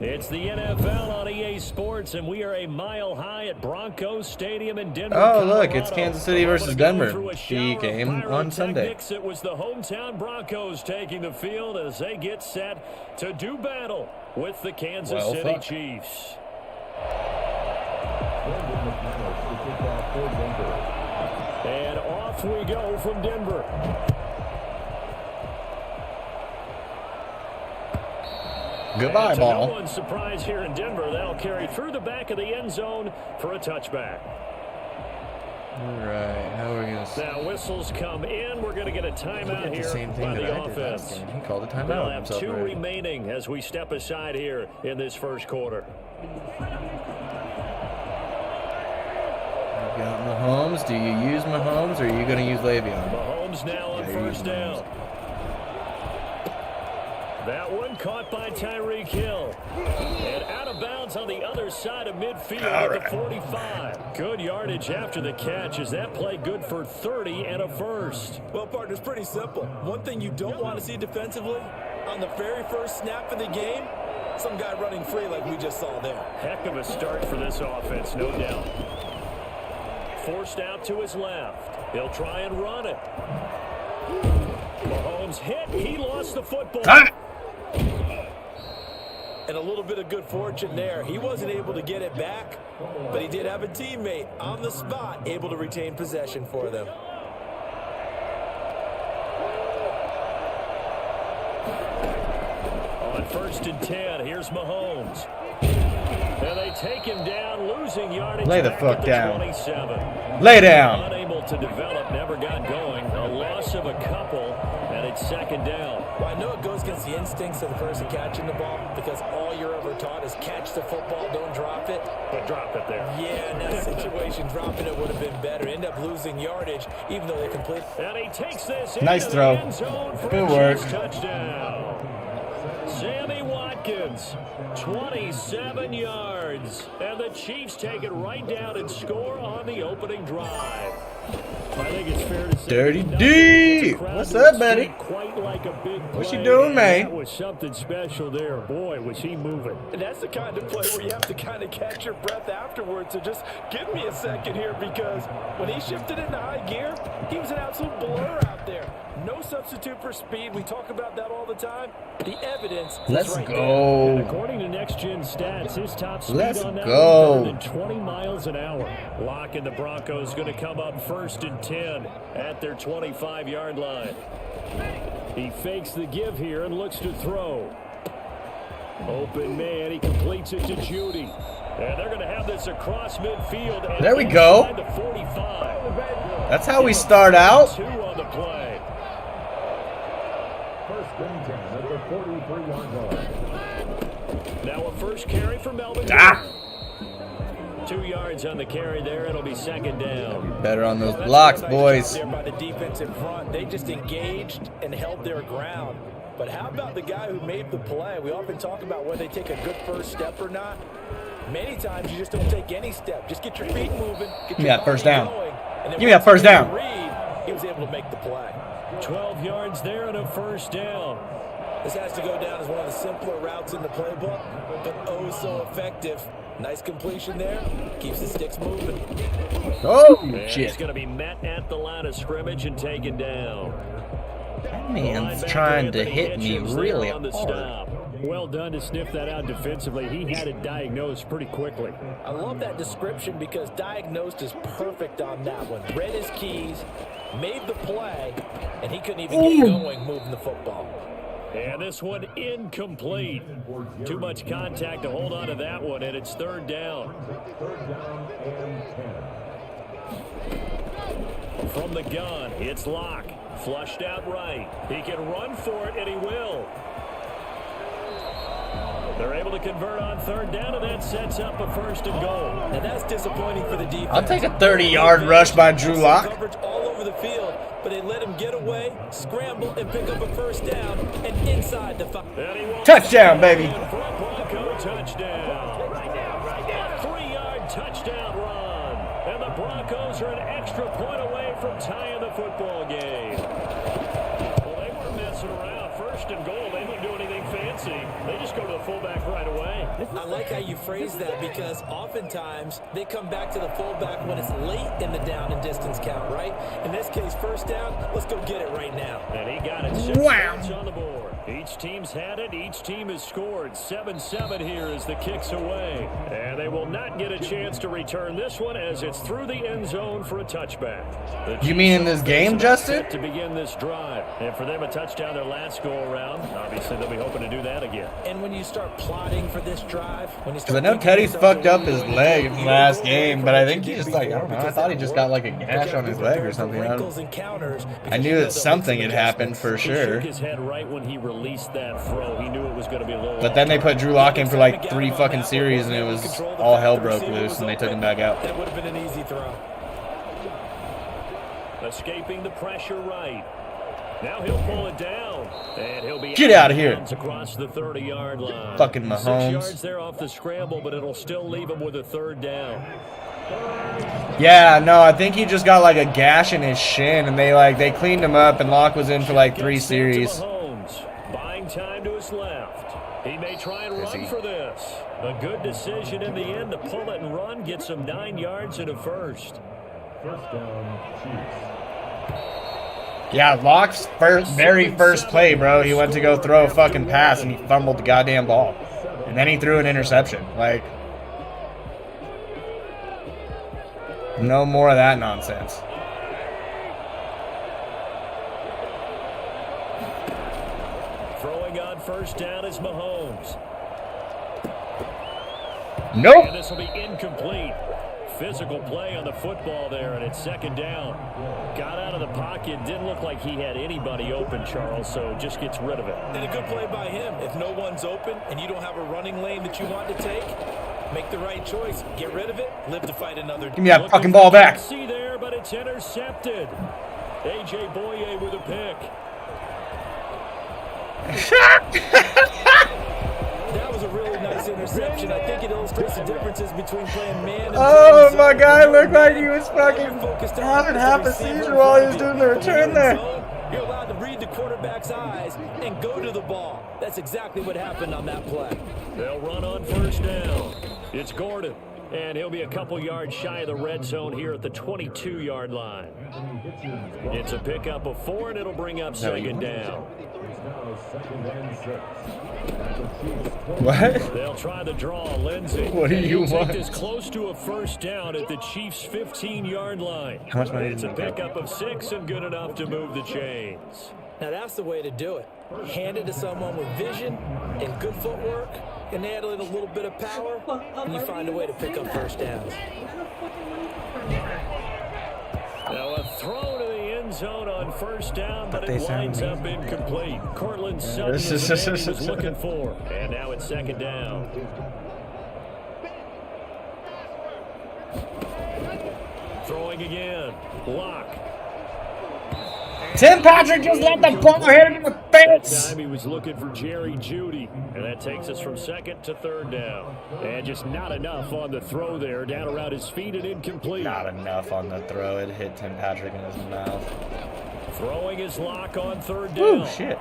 It's the NFL on EA Sports, and we are a mile high at Broncos Stadium in Denver, Oh, look, Colorado. it's Kansas City versus Denver. Through a The shower of game on Sunday. pyrotechnics. It was the hometown Broncos taking the field as they get set to do battle with the Kansas City Chiefs. And off we go from Denver. Goodbye, ball. No one's surprised here in Denver. That'll carry through the back of the end zone for a touchback. All right, how are we going to... Now whistles come in. We're going to get a timeout here by the offense. He called a timeout. They'll have two remaining as we step aside here in this first quarter. You got Mahomes. Do you use Mahomes or are you going to use Le'Veon? Mahomes now on first down. That one caught by Tyreek Hill. And out of bounds on the other side of midfield at the 45. Good yardage after the catch. Is that play good for 30 and a first? Well, partner, it's pretty simple. One thing you don't want to see defensively, on the very first snap of the game, Some guy running free like we just saw there. Heck of a start for this offense, no doubt. Forced out to his left. He'll try and run it. Mahomes hit. He lost the football. And a little bit of good fortune there. He wasn't able to get it back, but he did have a teammate on the spot able to retain possession for them. On 1st and 10, here's Mahomes. And they take him down, losing yardage. Lay the back fuck at down. 27. Lay down. Unable to develop, never got going. A loss of a couple, and it's 2nd down. Well, I know it goes against the instincts of the person catching the ball because all you're ever taught is catch the football, don't drop it. But drop it there. Yeah, in that situation, dropping it would have been better. End up losing yardage, even though they complete. And he takes this Nice into throw. the end zone for Good a work. Chiefs touchdown. Sammy Watkins, 27 yards. And the Chiefs take it right down and score on the opening drive. I think it's fair to say Dirty nothing D. gets a crowd What's to up, its buddy? feet quite like a big What you play. doing, man? That was something special there. Boy, was he moving. And that's the kind of play where you have to kind of catch your breath afterwards. So just give me a second here because when he shifted into high gear, he was an absolute blur out there. No substitute for speed. We talk about that all the time. The evidence is Let's right go. And according to Next Gen Stats, his top speed Let's on that go. was better than 20 miles an hour. Locke and the Broncos going to come up 1st and 10 at their 25-yard line. He fakes the give here and looks to throw. Open man, he completes it to Judy. And they're going to have this across midfield. And There we go. inside the 45. That's how we start out. 2 on the play. 1st and 10 at the 43-yard line. Now a first carry for Melvin. Ah. 2 yards on the carry there. It'll be 2nd down. Better on those That's blocks, a nice boys. job there by the defense in front. They just engaged and held their ground. But how about the guy who made the play? We often talk about whether they take a good first step or not. Many times you just don't take any step. Just get your feet moving. Get Give me your that first body down. going, and then Give me that once first he made down. the read, he was able to make the play. 12 yards there and a 1st down. This has to go down as one of the simpler routes in the playbook, but oh so effective. Nice completion there. Keeps the sticks moving. Oh, And he's shit. going to be met at the line of scrimmage and taken down. That man's Linebacker trying to Anthony hit me Hitchens there really on the hard. stop. Well done to sniff that out defensively. He had it diagnosed pretty quickly. I love that description because diagnosed is perfect on that one. Read his keys, made the play, and he couldn't even get going moving the football. And this one incomplete. Too much contact to hold on to that one, and it's 3rd down. 3rd down and 10. From the gun, it's Locke. Flushed out right. He can run for it, and he will. They're able to convert on 3rd down, and that sets up a 1st and goal. And that's disappointing for the defense. I'll take a 30-yard rush by Drew Lock. Coverage all over the field, but they let him get away, scramble, and pick up a 1st down, and inside the Touchdown, baby. Bronco touchdown. 3-yard touchdown run. And the Broncos are an extra point away from tying the football game. Well, they weren't messing around. 1st and goal. They didn't do anything fancy. They just go to the fullback right away. I like how you phrase that because oftentimes they come back to the fullback when it's late in the down and distance count, right? In this case, 1st down, let's go get it right now. And he got it. 6 points on the board. Each team's had it. Each team has scored. 7-7 here as the kick's away. And they will not get a chance to return this one as it's through the end zone for a touchback. You mean in this game, Justin? To begin this drive. And for them, a touchdown their last go-around. Obviously, they'll be hoping to do that again. And when you start plotting for this drive, when you Because I start know thinking Teddy's yourself fucked a up little his bit, leg you in the don't last go game, away but from I what think you he did just like, I before don't know, I because thought he that just got like a worked. gash You on gotta his be leg or prepared for something. wrinkles and counters because I you knew know that they'll something make had some happened for He sure. shook his head right when he released that throw. He knew it was going to be a little But then they put Drew Lock in for like 3 fucking series and it was all hell broke loose and they took him back out. It would have been an easy throw. Escaping the pressure right. Now he'll pull it down. And he'll be Get out of here. across the 30-yard line. Fucking 6 Mahomes. yards there off the scramble, but it'll still leave him with a 3rd down. Yeah, no, I think he just got like a gash in his shin and they cleaned him up and Locke was in for like 3 Gets there to series. Mahomes. Buying time to his left. He may try and Is run he? for this. A good decision in the end to pull it and run, get some 9 yards and a first. First down, Chiefs. Yeah, Locke's very first play, bro. He went to go throw a fucking pass and he fumbled the goddamn ball. And then he threw an interception. Like, no more of that nonsense. Throwing on first down is Mahomes. Nope. And this will be incomplete. Physical play on the football there, and it's second down. Got out of the pocket. Didn't look like he had anybody open, Charles, so just gets rid of it. And a good play by him. If no one's open and you don't have a running lane that you want to take, make the right choice. Get rid of it. Live to fight another. Give me that fucking ball back. See there, but it's intercepted. A.J. Boye with a pick. That was a really nice interception. I think it illustrates the differences between playing man and Oh, zone. my guy looked like he was fucking You're focused on having the half a receiver seizure in while he front was of doing you. the But when return you're in there. zone, you're allowed to read the quarterback's eyes and go to the ball. That's exactly what happened on that play. They'll run on first down. It's Gordon, and he'll be a couple yards shy of the red zone here at the 22-yard line. It's a pickup of 4, and it'll bring up second down. Now second and 6. At the Chiefs' 20. What? They'll try the draw, Lindsay. What do And you he'll want? take this close to a first down at the Chiefs' 15-yard line. How much money It's did a you get? pickup of 6 and good enough to move the chains. Now that's the way to do it. Hand it to someone with vision and good footwork, and add in a little bit of power, and you find a way to pick up first downs. Now a throw to the end zone on first down, but They it sound winds up amazing. incomplete. Cortland Sutton is the man he was looking for. And now it's second down. Throwing again. Lock. Tim Patrick just let the ball hit him in the That face. time he was looking for Jerry Jeudy. And that takes us from second to third down. And just not enough on the throw there. Down around his feet and incomplete. Not enough on the throw. It hit Tim Patrick in his mouth. Throwing his Lock on third down. Oh, shit.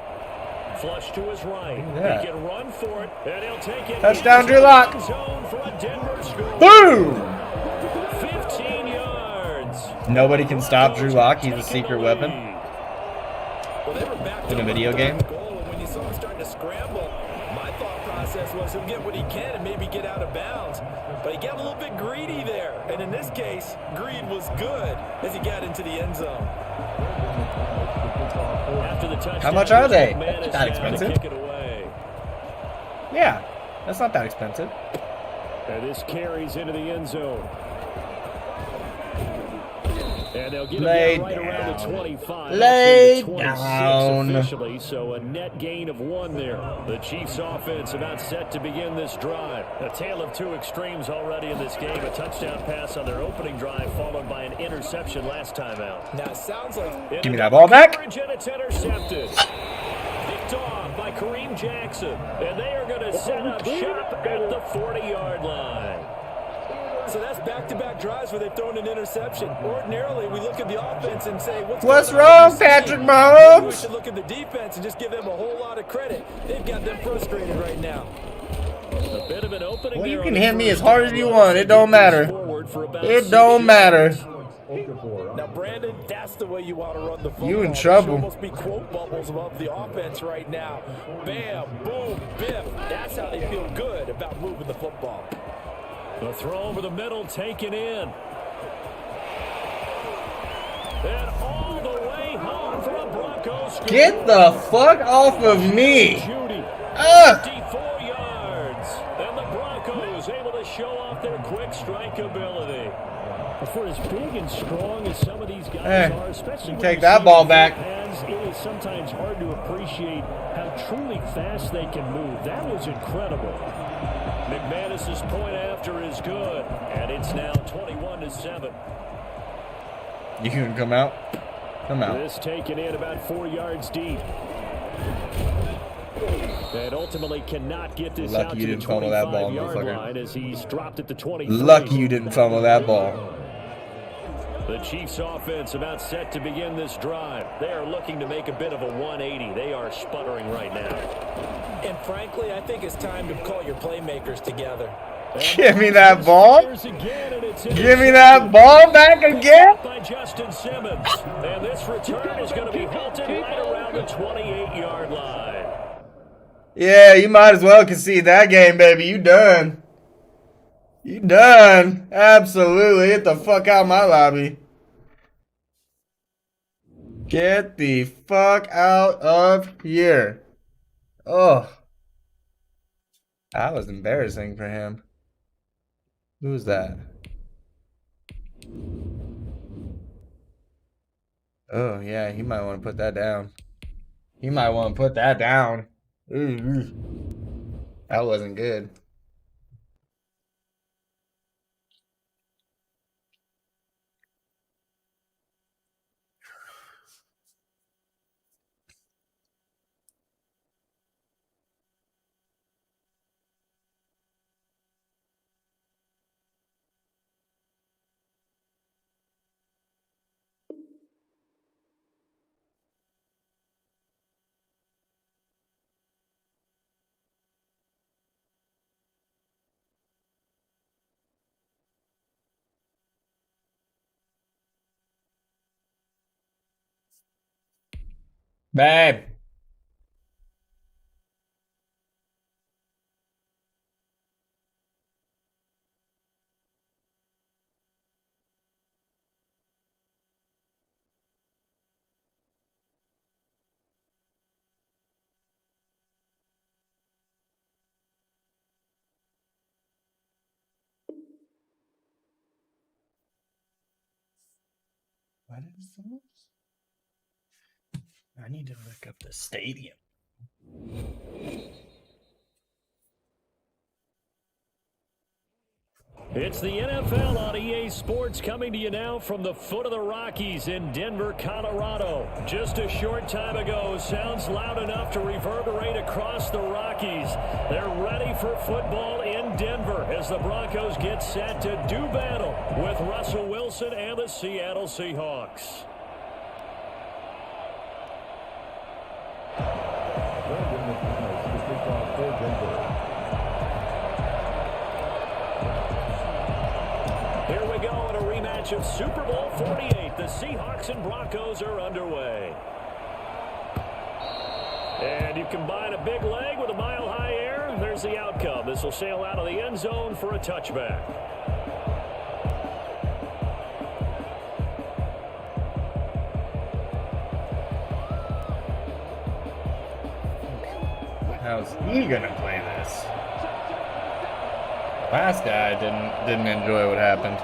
Flush to his right. that. He can run for it, and he'll take it. Touchdown, Drew Lock. Zone for a Denver score. Boom! 15 yards. Nobody can stop Drew Lock. He's a secret weapon. Well, they were backed In a up video on game? goal, and when you saw him starting to scramble, my thought process was he'll get what he can and maybe get out of bounds. But he got a little bit greedy there. And in this case, greed was good as he got into the end zone. After the touchdown, How much are they? McManus That down to expensive? kick it away. Yeah, that's not that expensive. And this carries into the end zone. And they'll get Lay him right around the down. 25. Lay actually the 26 down. officially, so a net gain of 1 there. The Chiefs offense about set to begin this drive. A tale of 2 extremes already in this game. A touchdown pass on their opening drive followed by an interception last time out. Now, it sounds like Give me that ball back. And it's intercepted. Picked off by Kareem Jackson. And they are going to set up shop at the 40-yard line. So that's back-to-back drives where they've thrown an interception. Ordinarily, we look at the offense and say, What's going on wrong, with this Patrick team? Mahomes? Maybe we should look at the defense and just give them a whole lot of credit. They've got them frustrated right now. A bit of an opening Well, you there can on the hit me first as hard as down you run. want. It don't matter. Forward for about It 6 don't matter. yards. Now, Brandon, that's the way you want to run the football. You in There should trouble. almost be quote bubbles above the offense right now. Bam, boom, biff. That's how they feel good about moving the football. The throw over the middle taken in. And all the way home for a Broncos score. Get the fuck off of me. Jeudy, Ugh. 54 yards. And the Broncos able to show off their quick strike ability. For as big and strong as some of these guys are, especially when take you that see ball them back. hands, it is sometimes hard to appreciate how truly fast they can move. That was incredible. McManus's point after is good, and it's now 21-7. You can come out. Come out. This taken in about 4 yards deep. And ultimately cannot get this Lucky out you to the didn't fumble that ball, 25-yard motherfucker. line as he's dropped at the 23. Lucky you didn't fumble that ball. The Chiefs offense about set to begin this drive. They are looking to make a bit of a 180. They are sputtering right now. And frankly, I think it's time to call your playmakers together. Give me that ball. Give me that ball back again. By Justin Simmons. And this return is going to be halted right around the 28-yard line. Yeah, you might as well concede that game, baby. You done. You done. Absolutely. Get the fuck out of my lobby. Get the fuck out of here. Oh. That was embarrassing for him. Who's that? Oh, yeah, he might want to put that down. He might want to put that down. Ooh. That wasn't good. Babe. What is this? I need to look up the stadium. It's the NFL on EA Sports coming to you now from the foot of the Rockies in Denver, Colorado. Just a short time ago, sounds loud enough to reverberate across the Rockies. They're ready for football in Denver as the Broncos get set to do battle with Russell Wilson and the Seattle Seahawks. Here we go in a rematch of Super Bowl 48. The Seahawks and Broncos are underway. And you combine a big leg with a mile-high air, there's the outcome. This will sail out of the end zone for a touchback. How's he gonna play this? Last guy didn't enjoy what happened.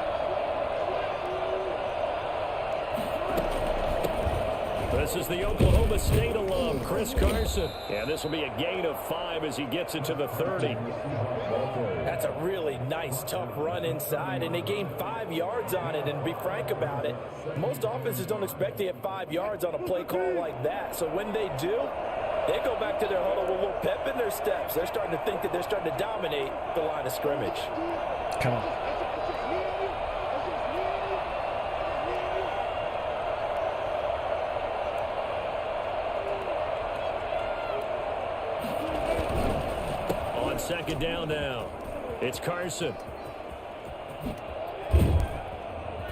This is the Oklahoma State alum, Chris Carson. And this will be a gain of 5 as he gets it to the 30. That's a really nice, tough run inside, and they gained 5 yards on it. And to be frank about it, most offenses don't expect to get 5 yards on a play call like that. So when they do, they go back to their huddle with a little pep in their steps. They're starting to think that they're starting to dominate the line of scrimmage. Come on. On second down now, it's Carson.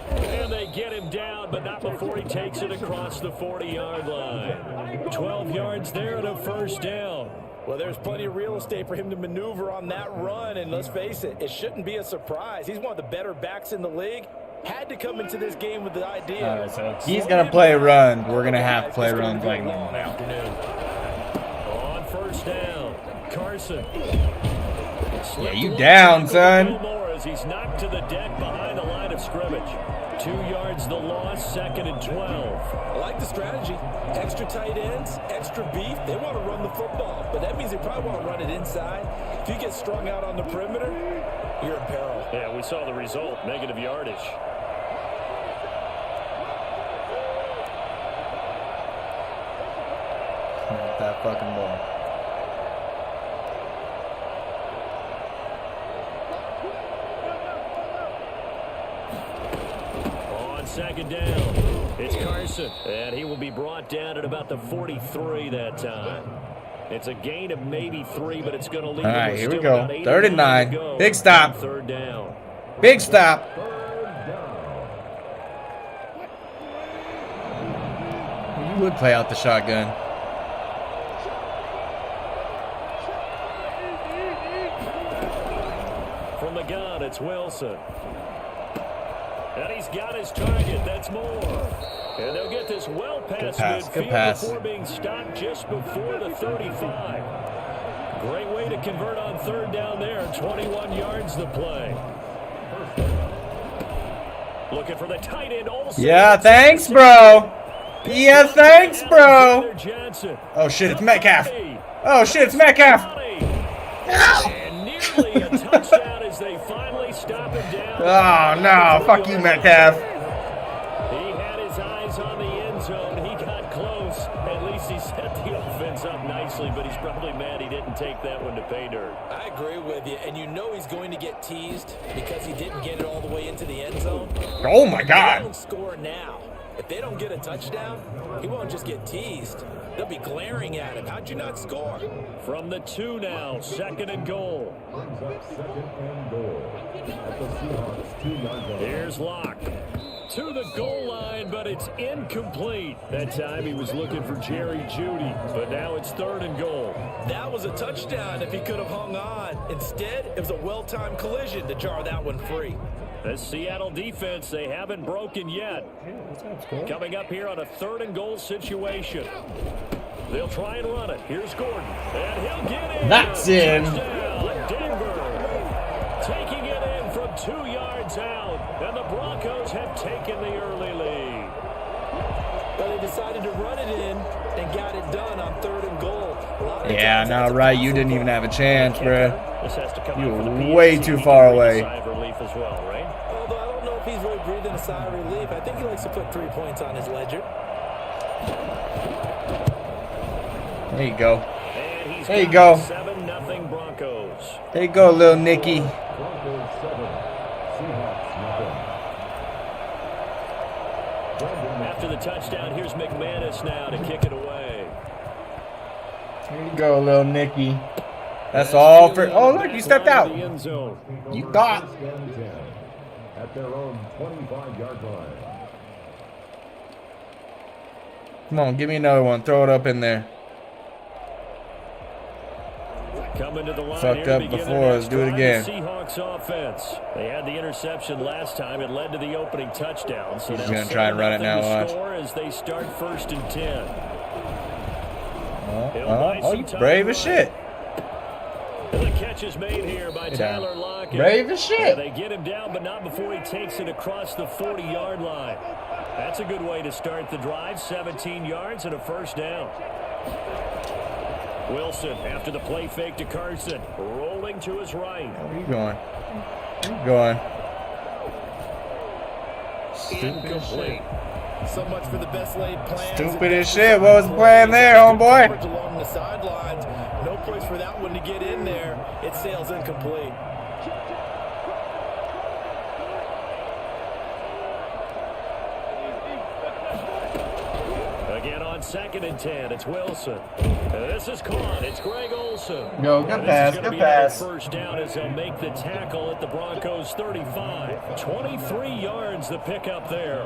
And they get him down, but not before he takes it across the 40-yard line. 12 yards there and a first down. Well, there's plenty of real estate for him to maneuver on that run, and let's face it, it shouldn't be a surprise. He's one of the better backs in the league. Had to come into this game with the idea. All right, so he's gonna play run. We're gonna have to play run like long afternoon. On first down, Carson. Yeah, you down, son. More as he's knocked to the deck behind the line of scrimmage. 2 yards the loss, second and 12. I like the strategy. Extra tight ends, extra beef. They want to run the football, but that means they probably want to run it inside. If you get strung out on the perimeter, you're in peril. Yeah, we saw the result, negative yardage. Not that fucking ball. second down. It's Carson, and he will be brought down at about the 43 that time. It's a gain of maybe 3, but it's going to leave All him right, with here we still go. about 8 Third and 9. to go Big stop. on third down. Big stop. You would play out the shotgun. From the gun, it's Wilson. And he's got his target. That's more. And they'll get this well past midfield before being stopped just before the 35. Great way to convert on third down there. 21 yards the play. Looking for the tight end Olsen. Yeah, thanks, bro. Yeah, thanks, bro. Oh, shit, it's Metcalf. Oh, shit, it's Metcalf. And nearly a touchdown as they finally stop him down. Oh, no. Fuck you, Metcalf. He had his eyes on the end zone. He got close. At least he set the offense up nicely, but he's probably mad he didn't take that one to pay dirt. I agree with you, and you know he's going to get teased because he didn't get it all the way into the end zone. Oh, my They God. don't score now. If they don't get a touchdown, he won't just get teased. They'll be glaring at him. How'd you not score? From the 2 now, second and goal. Brings up second and goal. At the Seahawks 2-yard line. Here's Locke. To the goal line, but it's incomplete. That time he was looking for Jerry Jeudy, but now it's third and goal. That was a touchdown if he could have hung on. Instead, it was a well-timed collision to jar that one free. The Seattle defense, they haven't broken yet. Coming up here on a third and goal situation. They'll try and run it. Here's Gordon. And he'll get in. That's in. Touchdown, Denver. Taking it in from 2 yards out. And the Broncos have taken the early lead. But they decided to run it in and got it done on third and goal. Yeah, no, right. You didn't even have a chance, bro. This has to come You out for the were PFT. way too far away. Sigh of relief as well, right? Although I don't know if he's really breathing a sigh of relief. I think he likes to put 3 points on his ledger. There you go. And he's There you got go. 7-0 Broncos. There you go, little Nicky. Broncos 7, Seahawks nothing. After the touchdown, here's McManus now to kick it away. There you go, little Nicky. That's all for. Oh, look, you stepped out. The end zone. You thought. First and 10 at their own 25-yard line. Come on, give me another one. Throw it up in there. Coming to the line Fucked here up to begin before, their let's do it next again. drive, the Seahawks offense. They had the interception last time. It led to the opening touchdown. So He's now gonna try and run it 7-0 now, to watch. score as they start first and 10. Oh, you brave as shit. And the catch is made here by Tyler Lockett. Brave as shit. They get him down, but not before he takes it across the 40-yard line. That's a good way to start the drive. 17 yards and a first down. Wilson, after the play fake to Carson, rolling to his right. Where you going? Where you going? Incomplete. So much for the best laid plans. Stupid as shit. What was the plan there, homeboy? Coverage along the sidelines. No place for that one to get in there. It sails incomplete. Again on second and 10, it's Wilson. This is caught. It's Greg Olsen. Go, good pass, This is gonna good be another pass. first down as they'll make the tackle at the Broncos 35. 23 yards the pickup there.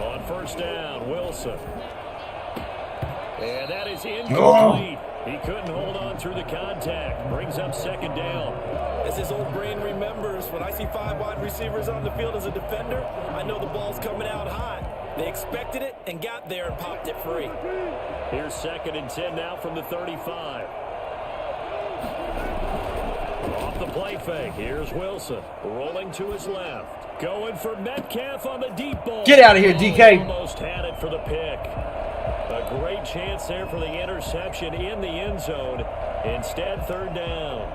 On first down, Wilson. And that is incomplete. He couldn't hold on through the contact. Brings up second down. As his old brain remembers, when I see 5 wide receivers on the field as a defender, I know the ball's coming out hot. They expected it and got there and popped it free. Here's second and 10 now from the 35. Off the play fake. Here's Wilson rolling to his left. Going for Metcalf on the deep ball. Get out of here, DK. Almost had it for the pick. A great chance there for the interception in the end zone. Instead, third down.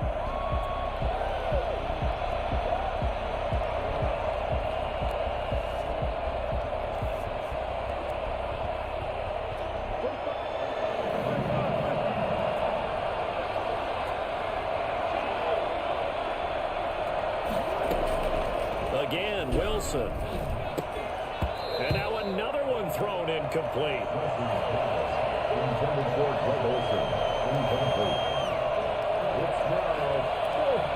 Again, Wilson. thrown incomplete. Intended for Greg Olsen. Incomplete. It's now 4th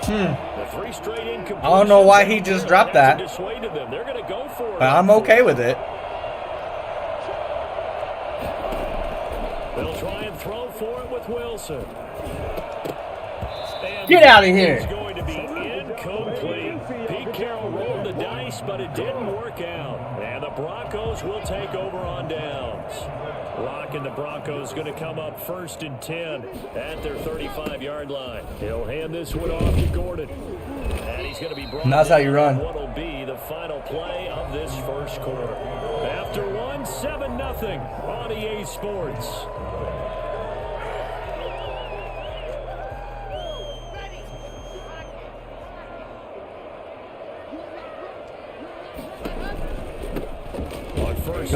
down. The 3 straight incompletions. I don't know why he just dropped that. Dissuaded them. They're going to go for it. But I'm okay with it. They'll try and throw for it with Wilson. And Get out of here. It's going to be incomplete. Pete Carroll rolled the dice, but it didn't work out. And the Broncos will take over on downs. Rock and the Broncos going to come up 1st and 10 at their 35-yard line. He'll hand this one off to Gordon. And he's going to be brought And that's how you run. what will be the final play of this first quarter. After 1, 7-0 on EA Sports.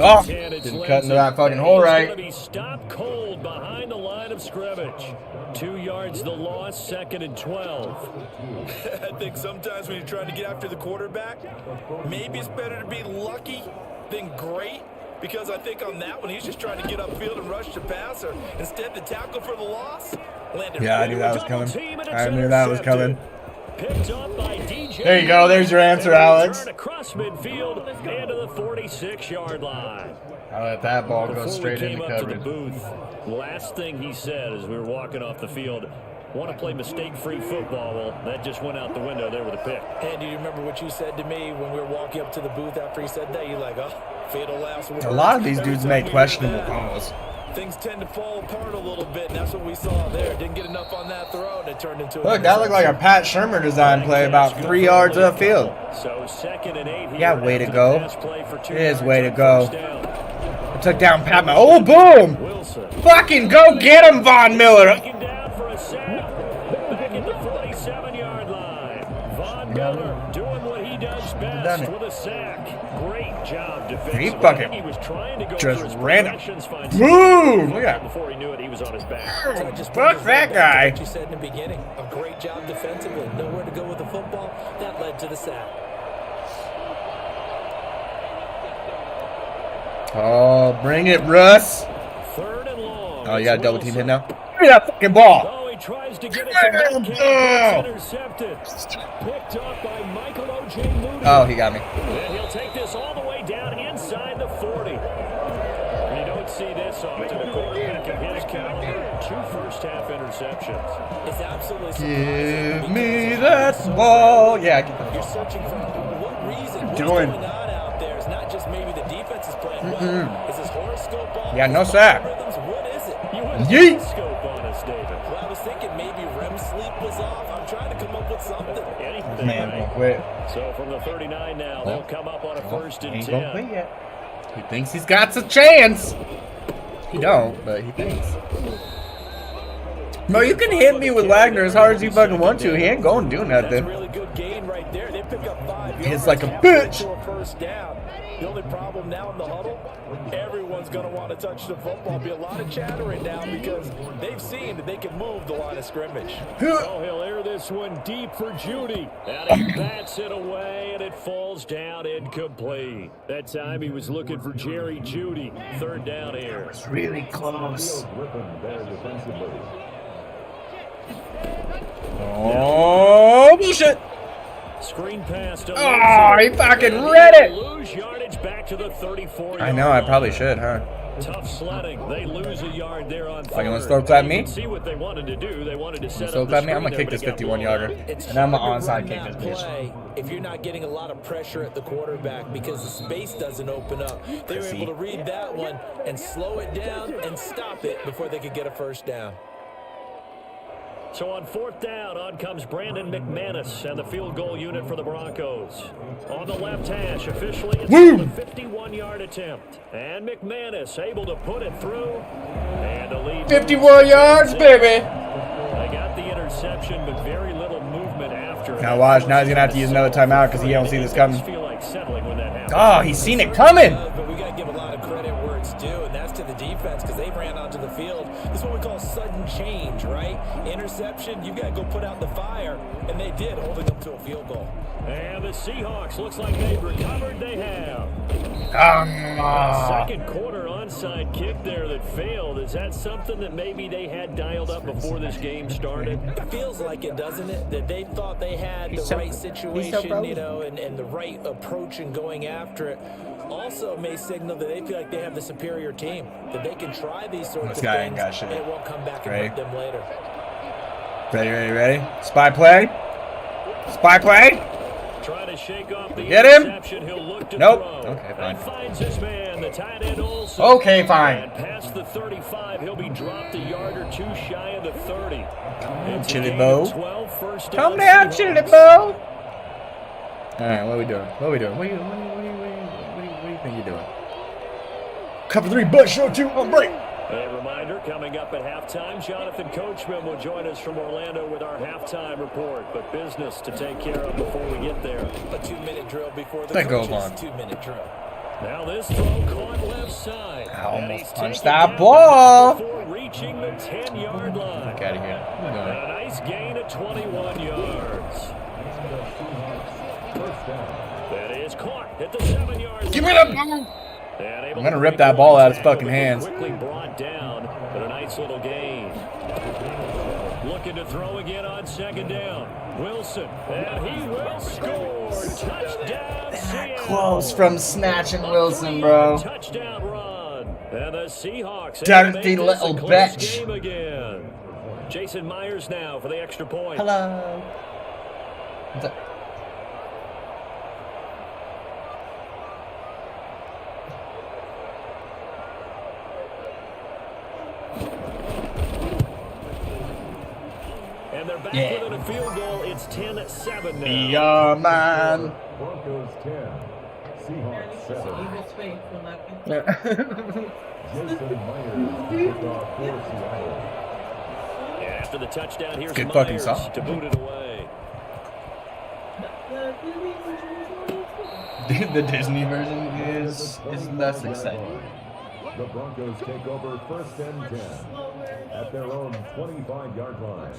Oh, didn't cut into that fucking hole right. He's going to be stopped cold behind the line of scrimmage. 2 yards the loss, 2nd and 12. I think sometimes when you're trying to get after the quarterback, maybe it's better to be lucky than great. Because I think on that one, he's just trying to get upfield and rush the passer. Instead, the tackle for the loss landed. Yeah, I knew that was coming. I knew that was coming. Picked up by DJ. There you go. There's your answer, Alex. Turn across midfield and to the 46-yard line. I let that ball go Before straight we into came up to the coverage. booth, last thing he said as we were walking off the field, want to play mistake-free football. Well, that just went out the window there with a pick. And do you remember what you said to me when we were walking up to the booth after he said that? You're like, oh, fatal last word. A lot of these dudes make questionable calls. Things tend to fall apart a little bit, and that's what we saw there. Didn't get enough on that throw, and it turned into Look, that looked like a Pat Shurmur design play about 3 yards upfield. So 2nd and 8 here. Yeah, way to go. It is way to go. Took down Pat. Oh, boom! Wilson. Fucking go get him, Von Miller. Taken down for a sack. Back at the 47-yard line. Von Miller doing what he does best with a sack. Great job defensively. He fucking He was trying to go just for his ran progressions, find boom! Look at before he knew it, he was on his back. fuck that guy. What you said in the beginning, a great job defensively. Nowhere to go with the football. That led to the sack. Oh, bring it, Russ. 3rd and long. Oh, you got a double team hit now? Give me that fucking ball. Oh, he tries to get it to Metcalf. It's intercepted. Picked up by Michael O.J. Moody. Oh, he got me. And he'll take this all the way down inside the 40. And you don't see this often. A quarterback of his caliber, 2 first-half interceptions. It's absolutely Give me that ball. Yeah, get the You're searching for what reason. What's doing? going on out there? It's not just maybe the defense is playing well. Is this horoscope ball? Yeah, no sack. Rhythms? What is it? You went Yeet. scope on us, David. Well, I was thinking maybe REM sleep was off. I'm trying to come up with something. Anything Man, right. don't quit. So from the 39 now, they'll come up on a 1st and Ain't 10. gonna quit yet. He thinks he's got a chance. He don't, but he thinks. No, you can hit me with Wagner as hard as you fucking want to. He ain't going to do That's a nothing. really good gain right there. They pick up 5 yards. It's like a bitch. To a first down. The only problem now in the huddle, everyone's going to want to touch the football. Be a lot of chattering now because they've seen that they can move the line of scrimmage. Oh, he'll air this one deep for Judy. And he bats it away, and it falls down incomplete. That time he was looking for Jerry Judy. 3rd down here. It's really close. with him there defensively. Oh, bullshit. Screen pass to Oh, he fucking read it. Lose yardage back to the 34. I know, I probably should, huh? Tough sledding. They lose a yard there on Fucking let's 3rd. throw clap You me. can see what they wanted to do. They wanted to set So up the glad me. I'm screen gonna kick there, this but it got 51-yarder, blown up. It's and I'm hard gonna to run onside kick that this bitch. play if you're not getting a lot of pressure at the quarterback because the space doesn't open up. They were able to read that one and slow it down and stop it before they could get a first down. So on 4th down, on comes Brandon McManus and the field goal unit for the Broncos. On the left hash, officially it's a 51-yard attempt. And McManus able to put it through. And a lead. 51 yards, baby. They got the interception, but very little movement after. Now watch, now he's gonna have to use another timeout because he don't see this coming. Feel like settling when that happens. Oh, he's seen it coming. But we got to give a lot of credit where it's due, and that's to the defense because they ran onto the field. This is what we call sudden change, right? Interception, you got to go put out the fire, and they did, holding them to a field goal. And the Seahawks looks like they've recovered. They have. Ah. Second quarter onside kick there that failed. Is that something that maybe they had dialed up before this game started? It feels like it, doesn't it? That they thought they had the right situation, you know, and the right approach in going after it. Also may signal that they feel like they have the superior team, that they can try these sorts of things, and it won't come back and hurt them later. Ready? Spy play. Trying to shake off the Get him. interception. He'll look to Nope. throw. Okay, fine. And finds his man, the tight end Olsen. Okay, fine. And past the 35, he'll be dropped a yard or two shy of the 30. It's a Chili gain Bo. of 12, first Come down down, Seahawks. Chili Bo. All right, what are we doing? What do you think you're doing? Cover 3, butt show 2 on break. A reminder, coming up at halftime, Jonathan Coachman will join us from Orlando with our halftime report. But business to take care of before we get there. A 2-minute drill before the That goes coach's on. 2-minute drill. Now this throw caught left side. I almost And he's punched taken that down ball. before reaching the 10-yard line. Get out of here. And a nice gain of 21 yards. That is caught at the 7-yard line. Give me that ball. I'm gonna rip that ball out of his fucking hands. Quickly brought down, but a nice little gain. Looking to throw again on second down. Wilson, and he will score. Touchdown, Seattle. Close from snatching Wilson, bro. Touchdown run. And the Seahawks Dirty make this little a close bitch. game again. Jason Myers now for the extra point. Hello. And they're back Yeah. within a field goal. It's 10-7 now. Yeah, man. Broncos 10, Seahawks 7. Jason Myers, kickoff for Seattle. And after the touchdown, here's Good Myers fucking song. to boot it away. The Disney version is less exciting. The Broncos take over 1st and 10 at their own 25-yard line.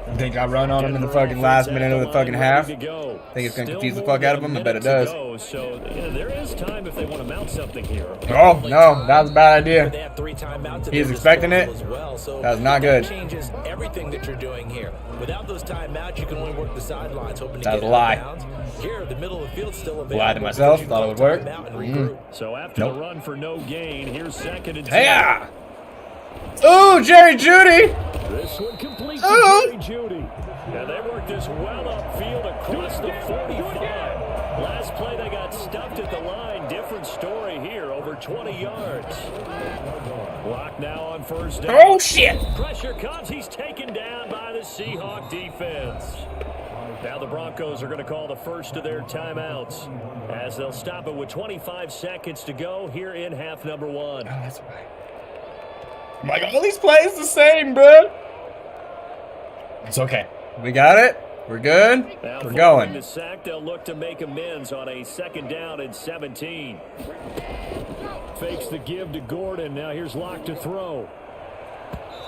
I think I run on him in the fucking last minute of the fucking half. Think it's gonna confuse the fuck out of him? I bet it does. So there is time if they want to mount something here. Oh, no, that was a bad They idea. have 3 timeouts at He's their expecting it. disposal as well, so That was not good. changes everything that you're doing here. Without those timeouts, you can only work the sidelines, hoping to That get was a lie. out of bounds. Here, the middle of the field still available. Lied to myself, because you thought it can would work. timeout and regroup. So after Nope. the run for no gain, here's 2nd and 10. Hey-ya! Ooh, Jerry Judy! This one complete to Oh. Jerry Judy. And they work this well upfield across the 45. Last play they got stuffed at the line. Different story here, over 20 yards. Block now on first down. Oh, shit! Pressure comes. He's taken down by the Seahawk defense. Now the Broncos are going to call the first of their timeouts as they'll stop it with 25 seconds to go here in half number 1. Oh, that's right. I'm like, all these plays the same, bro. It's okay. We got it. We're good. Now We're following going. the sack, they'll look to make amends on a 2nd down and 17. Fakes the give to Gordon. Now here's Locke to throw.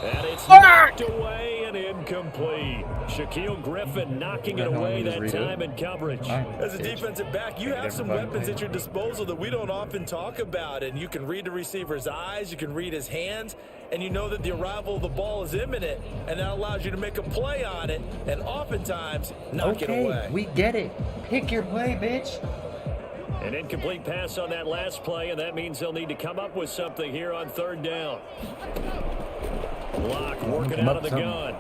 And it's knocked away and incomplete. Shaquille Griffin knocking it away that time in coverage. As a defensive back, you have some weapons at your disposal that we don't often talk about. And you can read the receiver's eyes, you can read his hands, and you know that the arrival of the ball is imminent. And that allows you to make a play on it, and oftentimes knock it away. We get it. Pick your play, bitch. An incomplete pass on that last play, and that means they'll need to come up with something here on 3rd down. Locke working out of the gun.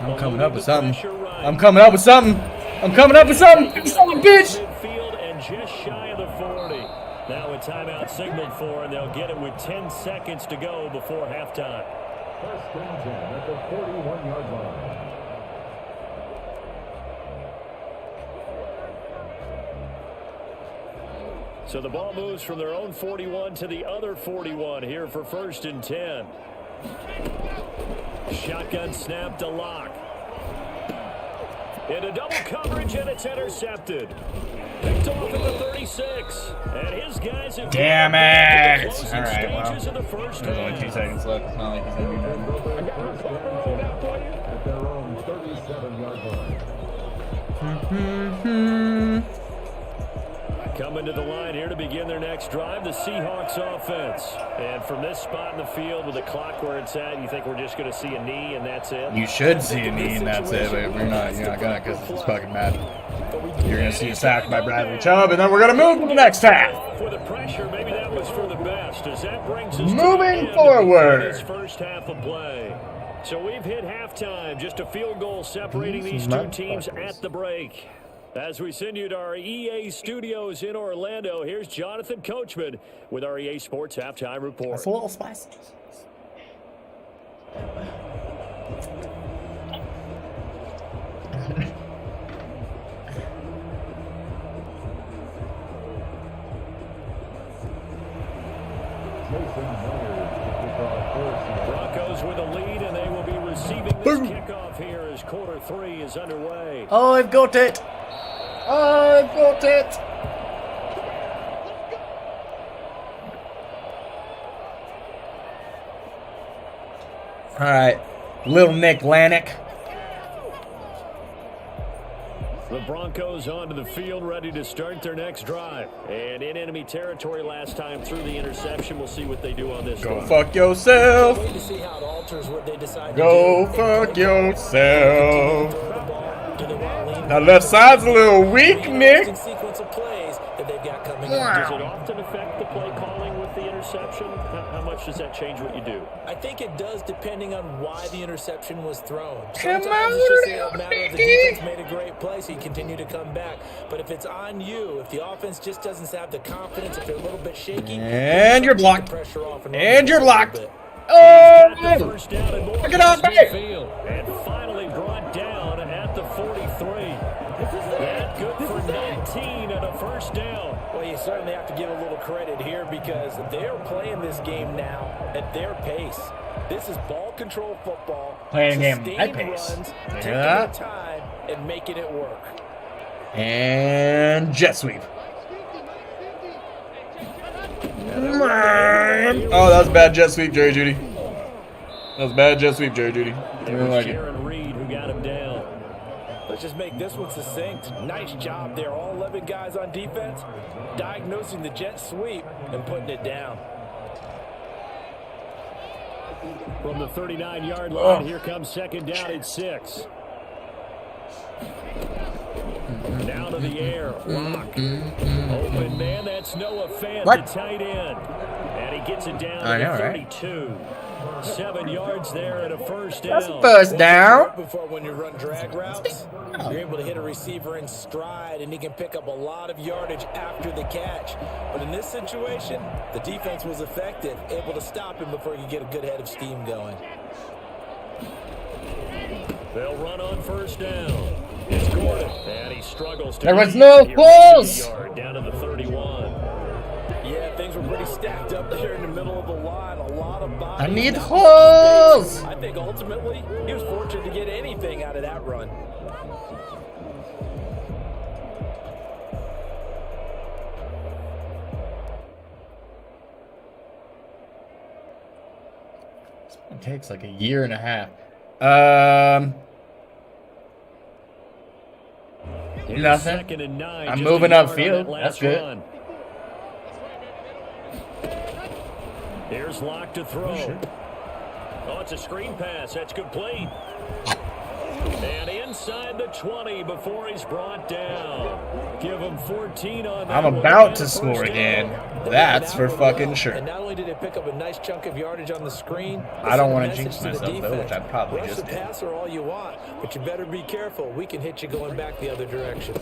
I'm coming up with something. I'm coming up with something. I'm coming up with something. Son of a bitch. Midfield and just shy of the 40. Now a timeout signaled for, and they'll get it with 10 seconds to go before halftime. 1st and 10 at the 41-yard line. So the ball moves from their own 41 to the other 41 here for 1st and 10. Shotgun snap to Locke. Into double coverage, and it's intercepted. Picked kicks off at the 36. And his guys have Damn gotten it! back to the closing Alright, well. stages of the first There's only 2 half. seconds left. It's not like he's gonna be done. At their own 37-yard line. Coming to the line here to begin their next drive, the Seahawks offense. And from this spot in the field with the clock where it's at, you think we're just going to see a knee and that's it? You should see a knee and that's it, but you're not gonna because it's fucking Madden. You're gonna see a sack by Bradley Chubb, and then we're gonna move to the next half. For the pressure, maybe that was for the best, as that brings us Moving to forward. this first half of play. So we've hit halftime, just a field goal separating these two teams at the break. As we send you to our EA studios in Orlando, here's Jonathan Coachman with our EA Sports Halftime Report. That's a little spicy. Broncos with a lead, and they will be receiving this kickoff here as quarter 3 is underway. Oh, I've got it. I've got it. All right, little Nick Lanick. The Broncos onto the field, ready to start their next drive. And in enemy territory last time through the interception. We'll see what they do on this Go drive. fuck yourself. Wait to see how it alters what they decide Go to do. fuck yourself. Throw the ball. Do they want to lean That left side's a little weak, Nick. sequence of plays that they've got coming Does in. it often affect the play calling with the interception? How much does that change what you do? I think it does, depending on why the interception was thrown. Come Sometimes on, it's just a little matter of the Nicky. defense made a great play, so you continue to come back. But if it's on you, if the offense just doesn't have the confidence, if they're a little bit shaky, And you're blocked. the pressure off and And you're run the ball a blocked. little bit. Oh, Got the first down and more Look it up, across babe. midfield. And finally brought down at the 43. That good for 19 and a first down. Well, you certainly have to give a little credit here because they're playing this game now at their pace. This is ball control football. Playing a game at sustained pace. runs, You taking hear their that? time and making it work. And jet sweep. Oh, that was a bad jet sweep, Jerry Judy. That was a bad jet sweep, Jerry Judy. I It didn't was like it. Jaron Reed who got him down. Let's just make this one succinct. Nice job there. All 11 guys on defense diagnosing the jet sweep and putting it down. From the 39-yard line, here comes second down at 6. Down to the air. Lock. Open man, that's Noah Fant, What? the tight end. And he gets it down I to know, the right? 32. 7 yards there and a first down. That's a first down. Before when you run drag routes, you're able to hit a receiver in stride, and he can pick up a lot of yardage after the catch. But in this situation, the defense was effective, able to stop him before he could get a good head of steam going. They'll run on first down. It's Gordon, and he struggles to There was get no here. pulse. 80 yard down to the 31. Yeah, things were pretty stacked up there in the middle of the line. A lot of bodies. I need Not much holes. space. I think ultimately he was fortunate to get anything out of that run. It takes like a year and a half. Here's Nothing. second and 9, I'm just a moving yard on upfield. that last That's good. run. Here's Locke to throw. Oh, it's a screen pass. That's complete. And inside the 20 before he's brought down. Give him 14 on that. I'm one. about And to a score first again. down. That's for Now fucking well. sure. And not only did it pick up a nice chunk of yardage on the screen, I don't want wanna jinx myself, though, which I probably Rush just the did. passer all you want, but you better be careful. We can hit you going back the other direction.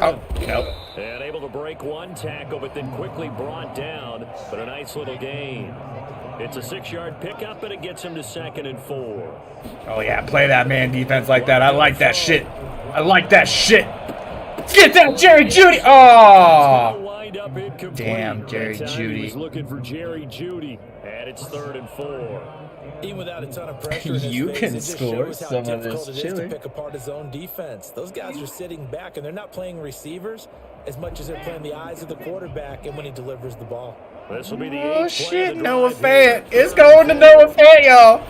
Oh, nope. And able to break one tackle, but then quickly brought down. But a nice little gain. It's a 6-yard pickup, and it gets him to 2nd and 4. Oh, yeah, play that man defense like that. I like that shit. I like that shit. Get that Jerry Judy. Oh. lined up incomplete. Damn, Jerry That time he was Jeudy. looking for Jerry Jeudy, and it's 3rd and 4. Even without a ton of pressure in his You face, can it just score shows how some of difficult this it is to chili. pick apart his own defense. Those guys are sitting back, and they're not playing receivers as much as they're playing the eyes of the quarterback and when he delivers the ball. This will be the 8th Oh play of shit, the Noah drive here. Fant. It's going to Noah Fant, y'all.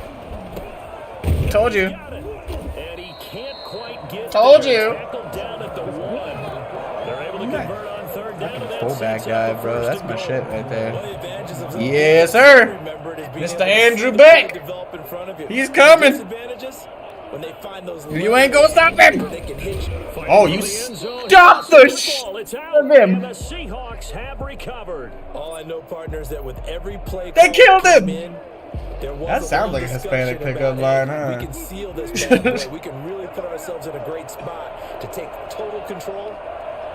Told you. Got it. And he can't quite get Told there. you. Tackled down at the 1. They're able to convert on 3rd down. and that Fullback sets guy, up the bro. first That's and my goal. shit right One there. of the advantages of Yes, sir. remembered is being Mr. able to Andrew see the Beck. play develop in front of you. He's coming. Disadvantages, when they find those You ain't gonna stop him. they can hit you. Oh, you stop the shit Ball, it's out, of and him. the Seahawks have recovered. All I know, partners, that with every play They call killed that came him. in, there was That sounds little like a Hispanic discussion pickup about, line, hey, huh? We can seal this bad boy. We can really put ourselves in a great spot to take total control,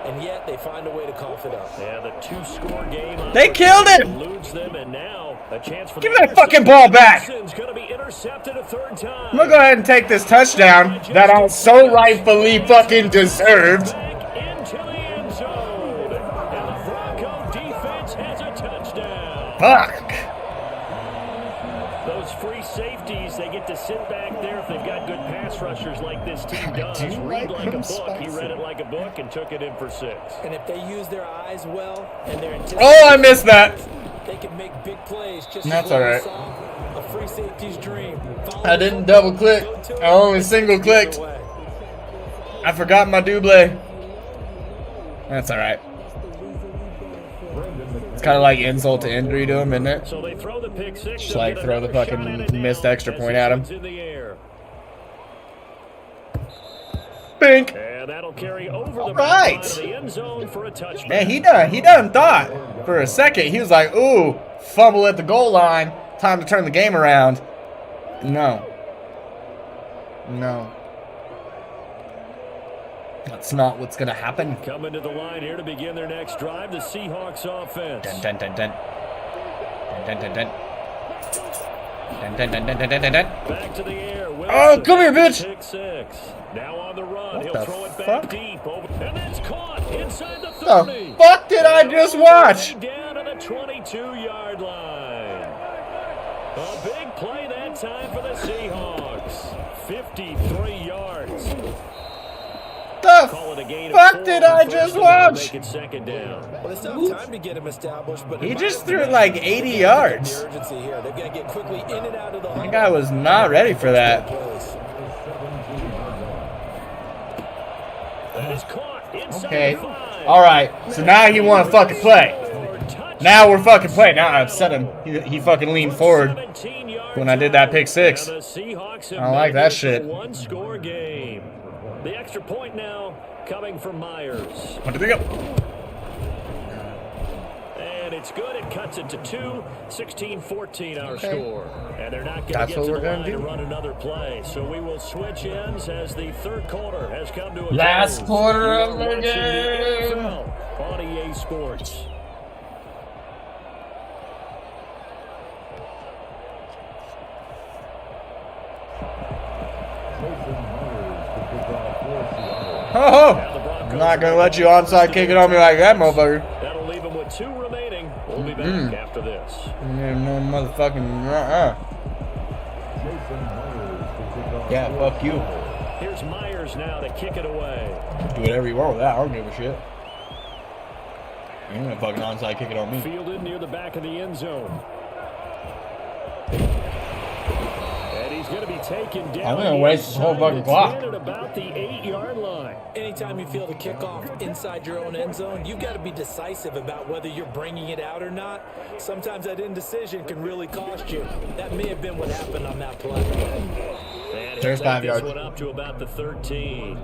and yet they find a way to cough it up. Yeah, the 2-score game. They killed him. Eludes them, and now a chance for Give the me that fucking ball back. Gonna be intercepted a 3rd time. I'm gonna go ahead and take this touchdown that I so rightfully fucking deserved. Back into the end zone. And the Bronco defense has a touchdown. Fuck. Those free safeties, they get to sit back there if they've got good pass rushers like this team does. do Read like like a them book. He spicy. read it like a book and took it in for 6. And if they use their eyes well and their Oh, I missed that. they can make big plays. Just That's as what we alright. saw, a free safety's dream. Follow I the didn't football, double click. go to I it, only and single take it clicked. away. I forgot my double. That's alright. It's kind of like insult to injury to him, isn't it? So they throw the pick 6. Just like throw the fucking missed extra point at him. In the air. Bink. And that'll carry over All the back line right. of the end zone for a touchdown. Man, he done thought for a second. He was like, ooh, fumble at the goal line. Time to turn the game around. No. No. That's not what's gonna happen. Coming to the line here to begin their next drive, the Seahawks offense. Dun dun dun dun. Dun dun dun. Dun dun dun dun dun dun dun dun. Back to the air. Oh, come here, bitch. Pick 6. Now on the run. What He'll the throw it back fuck? deep. Over, and it's caught inside the 30. The fuck did I just watch? Down to the 22-yard line. A big play that time for the Seahawks. 53 yards. Call it a The gain of fuck 4 did on I first just down, watch? Make it 2nd down. Well, they still have time to get him established, but He in my just threw it opinion, like they've 80 got to get yards. The urgency here. They've got to get quickly in and out of the That guy was not ready for that. That is caught inside Okay. the 5. Alright. So now he want to fucking play. Now we're fucking playing. Now I upset him. He fucking leaned forward when I did that pick 6. And the Seahawks have I don't like made that this a shit. one-score game. The extra point now coming from Myers. What did they go? And it's good. It cuts it to 2. 16-14 our Okay. score. And they're not going to That's get what to we're the gonna line to do. run another play. So we will switch ends as the 3rd quarter has come to a Last close. quarter You of are the watching game. NFL on EA Sports. Oh, I'm not gonna let you onside kick it on me like that, motherfucker. That'll leave him with 2 remaining. We'll be back after this. No motherfucking. Yeah, fuck you. Here's Myers now to kick it away. Do whatever you want with that. I don't give a shit. You ain't gonna fucking onside kick it on me. Fielded near the back of the end zone. And he's going to be taken down. I'm gonna waste this whole fucking clock. At about the 8-yard line. Anytime you feel the kickoff inside your own end zone, you've got to be decisive about whether you're bringing it out or not. Sometimes that indecision can really cost you. That may have been what happened on that play. And There's he'll 5 take this yards. one up to about the 13.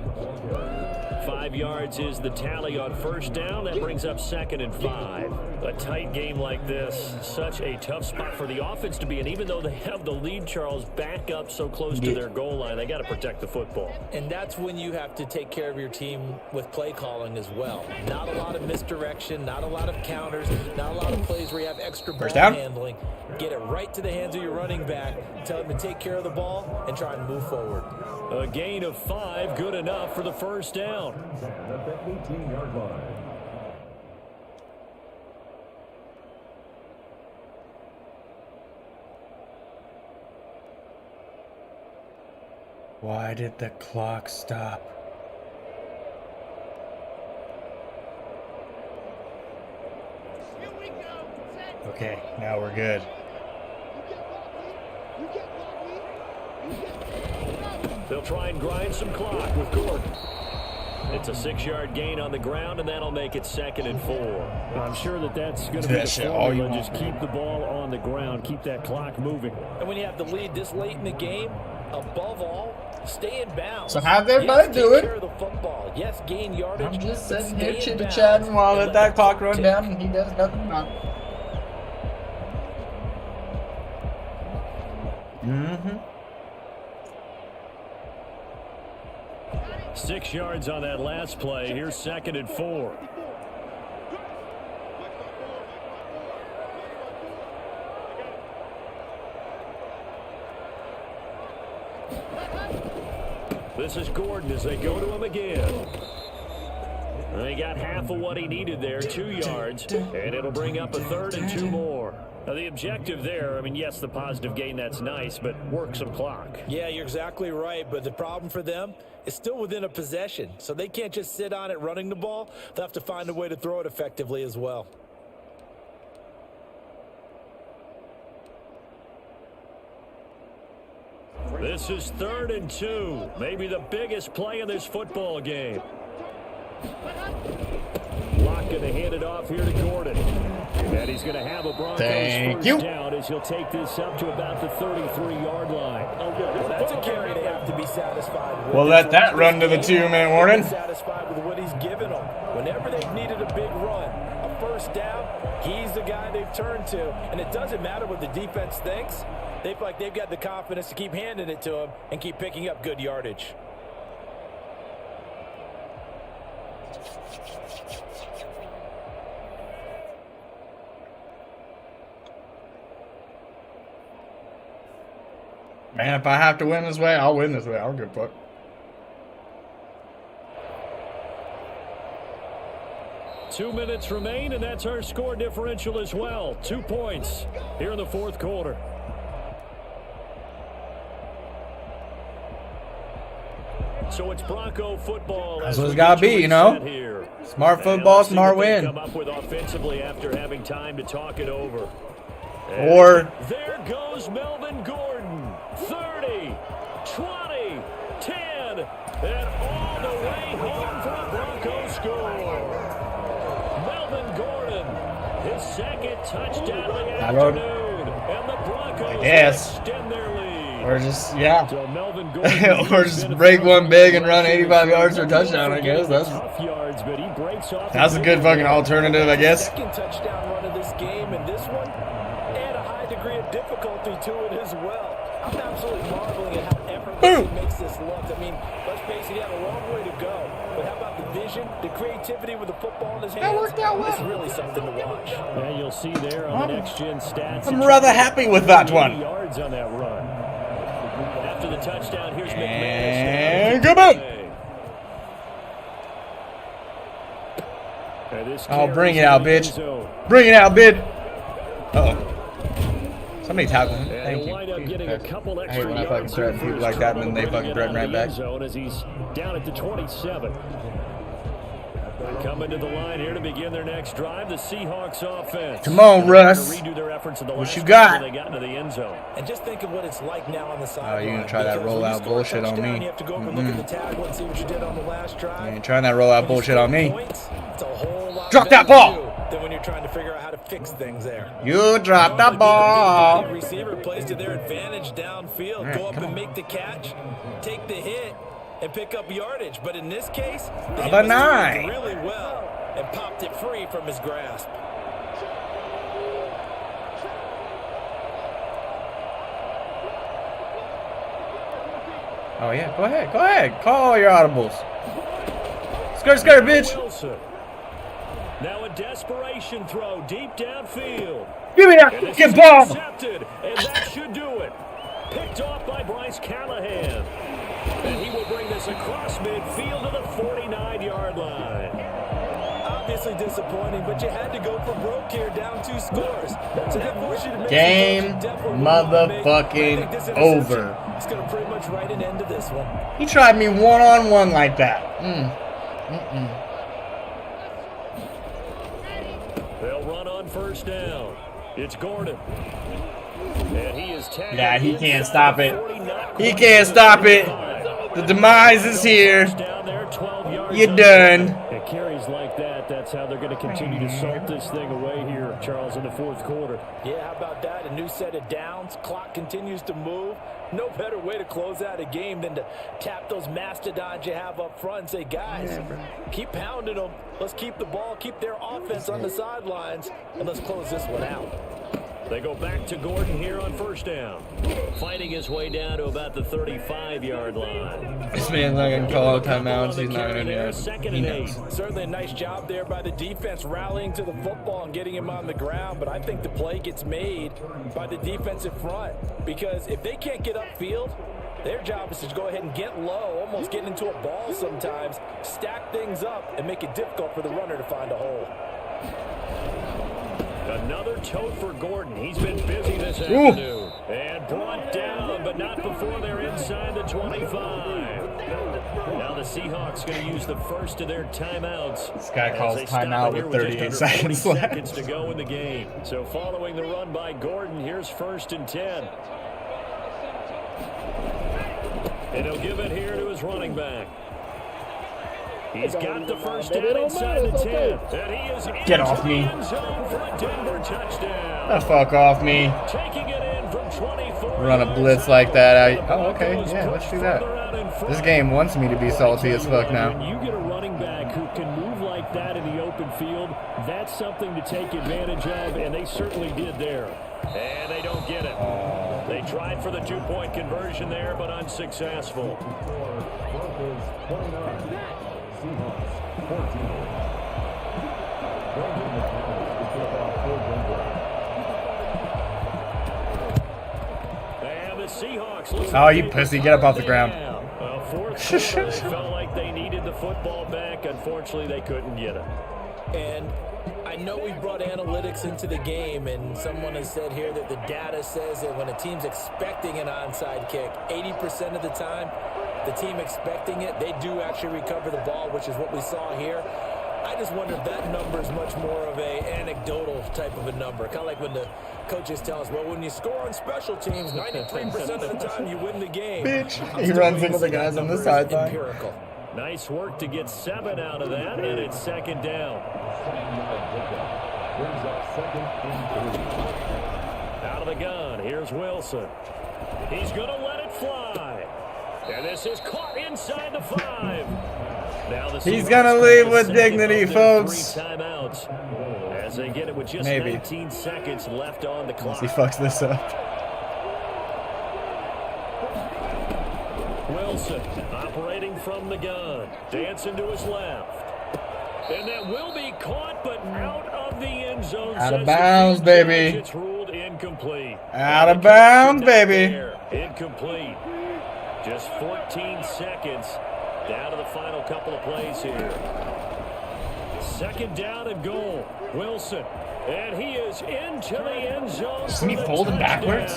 5 yards is the tally on first down. That brings up 2nd and 5. A tight game like this, such a tough spot for the offense to be in. Even though they have the lead, Charles, back up so close to their goal line, they got to protect the football. And that's when you have to take care of your team with play calling as well. Not a lot of misdirection, not a lot of counters, not a lot of plays where you have extra ball First down. handling. Get it right to the hands of your running back, tell him to take care of the ball, and try and move forward. A gain of 5, good enough for the first down. At the 18-yard line. Why did the clock stop? Okay, now we're good. They'll try and grind some clock with Gordon. It's a 6-yard gain on the ground, and that'll make it 2nd and 4. I'm sure that's going to be the formula. Just keep the ball on the ground, keep that clock moving. And when you have the lead this late in the game, above all, stay in bounds. So how'd everybody do it? Care of the football. Yes, gain yardage. I'm just but sitting here stay in chitty-chatting bounds while and let that clock the run tick. down and he does nothing wrong. Mm-hmm. 6 yards on that last play. Here's 2nd and 4. This is Gordon as they go to him again. They got half of what he needed there, 2 yards, and it'll bring up a 3rd and 2 more. Now, the objective there, I mean, yes, the positive gain, that's nice, but work some clock. Yeah, you're exactly right, but the problem for them is still within a possession, so they can't just sit on it running the ball. They'll have to find a way to throw it effectively as well. This is 3rd and 2, maybe the biggest play in this football game. Lock going to hand it off here to Gordon. And he's going to have a Broncos first down as he'll take this up to about the 33-yard line. Well, that's a carry they have to be satisfied with. We'll let that run to the 2-minute warning. Satisfied with what he's given them. Whenever they've needed a big run, a first down, he's the guy they've turned to. And it doesn't matter what the defense thinks. They feel like they've got the confidence to keep handing it to him and keep picking up good yardage. Man, if I have to win this way, I'll win this way. I don't give a fuck. Two minutes remain, and that's our score differential as well. 2 points here in the 4th quarter. So it's Bronco football. That's what it's got to be, you know. Smart football, smart win. Come up with offensively after having time to talk it over. Or there goes Melvin Gordon. 30, 20, 10, and all the way home for a Bronco score. Melvin Gordon, his 2nd touchdown of the afternoon, and the Broncos extend their lead. Or just, yeah. So Melvin Gordon or just break one big and run 85 yards for a touchdown, I guess. That's a good fucking alternative, I guess. Second touchdown run of this game, and this one had a high degree of difficulty to it as well. I'm absolutely marveling at how effortless he makes this look. I mean, let's face it, he had a long way to go. But how about the vision, the creativity with the football in his hands? That worked out well. It's really something to watch. Yeah, you'll see there on the next-gen stats. I'm rather happy with that one. Yards on that run. After the touchdown, here's and go back. Oh, bring it out, bitch. Bring it out, bitch. Uh-oh. Somebody tackle him. Thank you. I hate when I fucking threaten people like that and then they fucking threaten right back. As he's down at the 27. Coming to the line here to begin their next drive, the Seahawks offense. Come on, Russ. What you got? They got into the end zone. And just think of what it's like now on the sideline. Oh, you're going to try that rollout bullshit on me. You have to go over and look at the tackle and see what you did on the last drive. You ain't trying that rollout bullshit on me. It's a whole lot Drop that ball. than when you're trying to figure out how to fix things there. You dropped the ball. The receiver plays to their advantage downfield. Right, go up and make the catch, take the hit, and pick up yardage. But in this case, they Number 9. really well and popped it free from his grasp. Oh, yeah. Go ahead. Go ahead. Call your audibles. Skirt, skirt, bitch. Wilson. Now a desperation throw deep downfield. Give me that fucking ball. Intercepted, and that should do it. Picked off by Bryce Callahan. And he will bring this across midfield to the 49-yard line. Obviously disappointing, but you had to go for broke here, down 2 scores. So that forced you to make Game motherfucking over. It's going to pretty much write an end to this one. He tried me one-on-one like that. They'll run on first down. It's Gordon. And he is tagged. Yeah, he can't stop it. He can't stop it. The demise is here. You're done. It carries like that. That's how they're going to continue to salt this thing away here, Charles, in the fourth quarter. Yeah, how about that? A new set of downs. Clock continues to move. No better way to close out a game than to tap those mastodons you have up front and say, guys, keep pounding them. Let's keep the ball, keep their offense on the sidelines, and let's close this one out. They go back to Gordon here on first down. Fighting his way down to about the 35-yard line. This man's not going to call out timeouts. He's not going to do it. Second and 8. Certainly a nice job there by the defense rallying to the football and getting him on the ground, but I think the play gets made by the defensive front because if they can't get upfield, their job is to go ahead and get low, almost get into a ball sometimes, stack things up, and make it difficult for the runner to find a hole. Another tote for Gordon. He's been busy this afternoon. And brought down, but not before they're inside the 25. Now the Seahawks going to use the first of their timeouts. This guy calls timeout with 38 seconds left. Seconds to go in the game. So following the run by Gordon, here's first and 10. And he'll give it here to his running back. He's got the first down inside the 10. And he is Get off me. For a Denver touchdown. The fuck off me. Taking it in from 24. Run a blitz like that. Oh, okay. Yeah, let's do that. This game wants me to be salty as fuck now. When you get a running back who can move like that in the open field, that's something to take advantage of, and they certainly did there. And they don't get it. They tried for the 2-point conversion there, but unsuccessful. Seahawks 14. And the Seahawks. Oh, you pussy. Get up off the ground. Fourth quarter, they felt like they needed the football back. Unfortunately, they couldn't get it. And I know we brought analytics into the game, and someone has said here that the data says that when a team's expecting an onside kick, 80% of the time, the team expecting it, they do actually recover the ball, which is what we saw here. I just wonder if that number is much more of a anecdotal type of a number. Kind of like when the coaches tell us, well, when you score on special teams, 93% of the time you win the game. Bitch. He runs into the guys on the sideline. Nice work to get 7 out of that, and it's second down. Out of the gun, here's Wilson. He's going to let it fly. And this is caught inside the 5. Now he's going to leave with dignity, folks. 3 timeouts as they get it with just 19 seconds left on the clock. He fucks this up. Wilson operating from the gun. Dancing to his left. And that will be caught, but out of the end zone. Out of bounds, baby. It's ruled incomplete. Out of bounds, baby. Incomplete. Just 14 seconds down to the final couple of plays here. Second down and goal. Wilson. And he is into the end zone. Isn't he folded backwards?